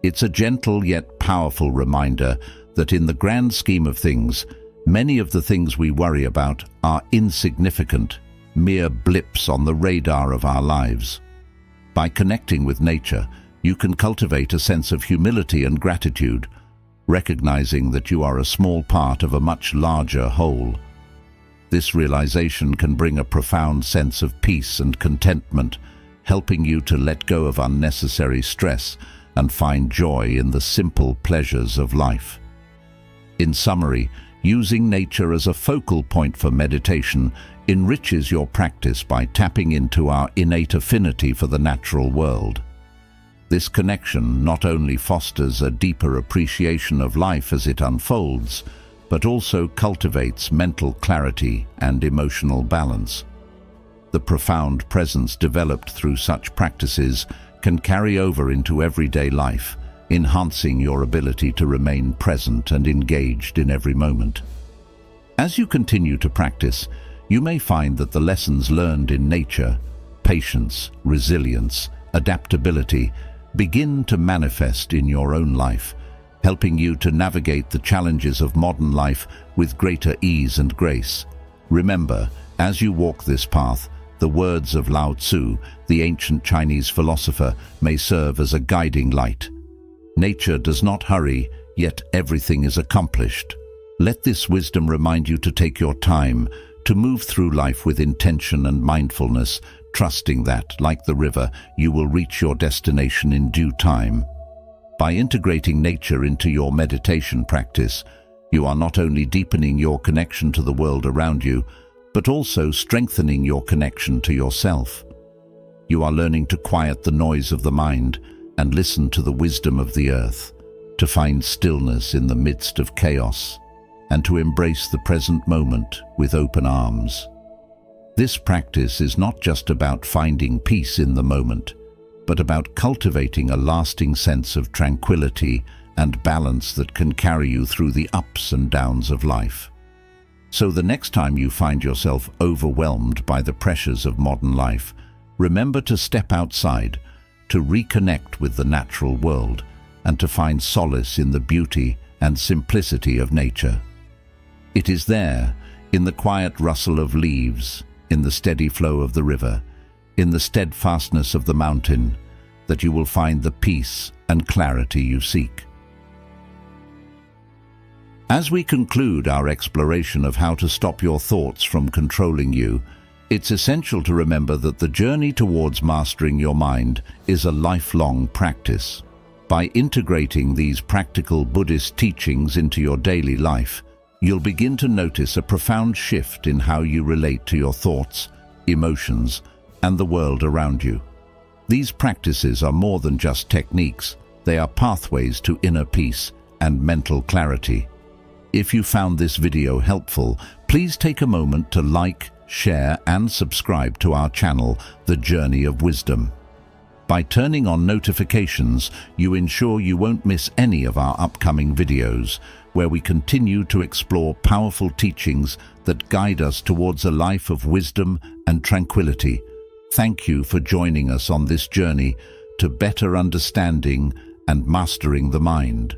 It's a gentle yet powerful reminder that in the grand scheme of things, many of the things we worry about are insignificant, mere blips on the radar of our lives. By connecting with nature, you can cultivate a sense of humility and gratitude, recognizing that you are a small part of a much larger whole. This realization can bring a profound sense of peace and contentment, helping you to let go of unnecessary stress and find joy in the simple pleasures of life. In summary, using nature as a focal point for meditation enriches your practice by tapping into our innate affinity for the natural world. This connection not only fosters a deeper appreciation of life as it unfolds, but also cultivates mental clarity and emotional balance. The profound presence developed through such practices can carry over into everyday life, enhancing your ability to remain present and engaged in every moment. As you continue to practice, you may find that the lessons learned in nature, patience, resilience, adaptability, begin to manifest in your own life, helping you to navigate the challenges of modern life with greater ease and grace. Remember, as you walk this path, the words of Lao Tzu, the ancient Chinese philosopher, may serve as a guiding light. Nature does not hurry, yet everything is accomplished. Let this wisdom remind you to take your time, to move through life with intention and mindfulness, trusting that, like the river, you will reach your destination in due time. By integrating nature into your meditation practice, you are not only deepening your connection to the world around you, but also strengthening your connection to yourself. You are learning to quiet the noise of the mind and listen to the wisdom of the earth, to find stillness in the midst of chaos, and to embrace the present moment with open arms. This practice is not just about finding peace in the moment, but about cultivating a lasting sense of tranquility and balance that can carry you through the ups and downs of life. So the next time you find yourself overwhelmed by the pressures of modern life, remember to step outside, to reconnect with the natural world, and to find solace in the beauty and simplicity of nature. It is there, in the quiet rustle of leaves, in the steady flow of the river, in the steadfastness of the mountain, that you will find the peace and clarity you seek. As we conclude our exploration of how to stop your thoughts from controlling you, it's essential to remember that the journey towards mastering your mind is a lifelong practice. By integrating these practical Buddhist teachings into your daily life, you'll begin to notice a profound shift in how you relate to your thoughts, emotions, and the world around you. These practices are more than just techniques, they are pathways to inner peace and mental clarity. If you found this video helpful, please take a moment to like, share, and subscribe to our channel, The Journey of Wisdom. By turning on notifications, you ensure you won't miss any of our upcoming videos, where we continue to explore powerful teachings that guide us towards a life of wisdom and tranquility. Thank you for joining us on this journey to better understanding and mastering the mind.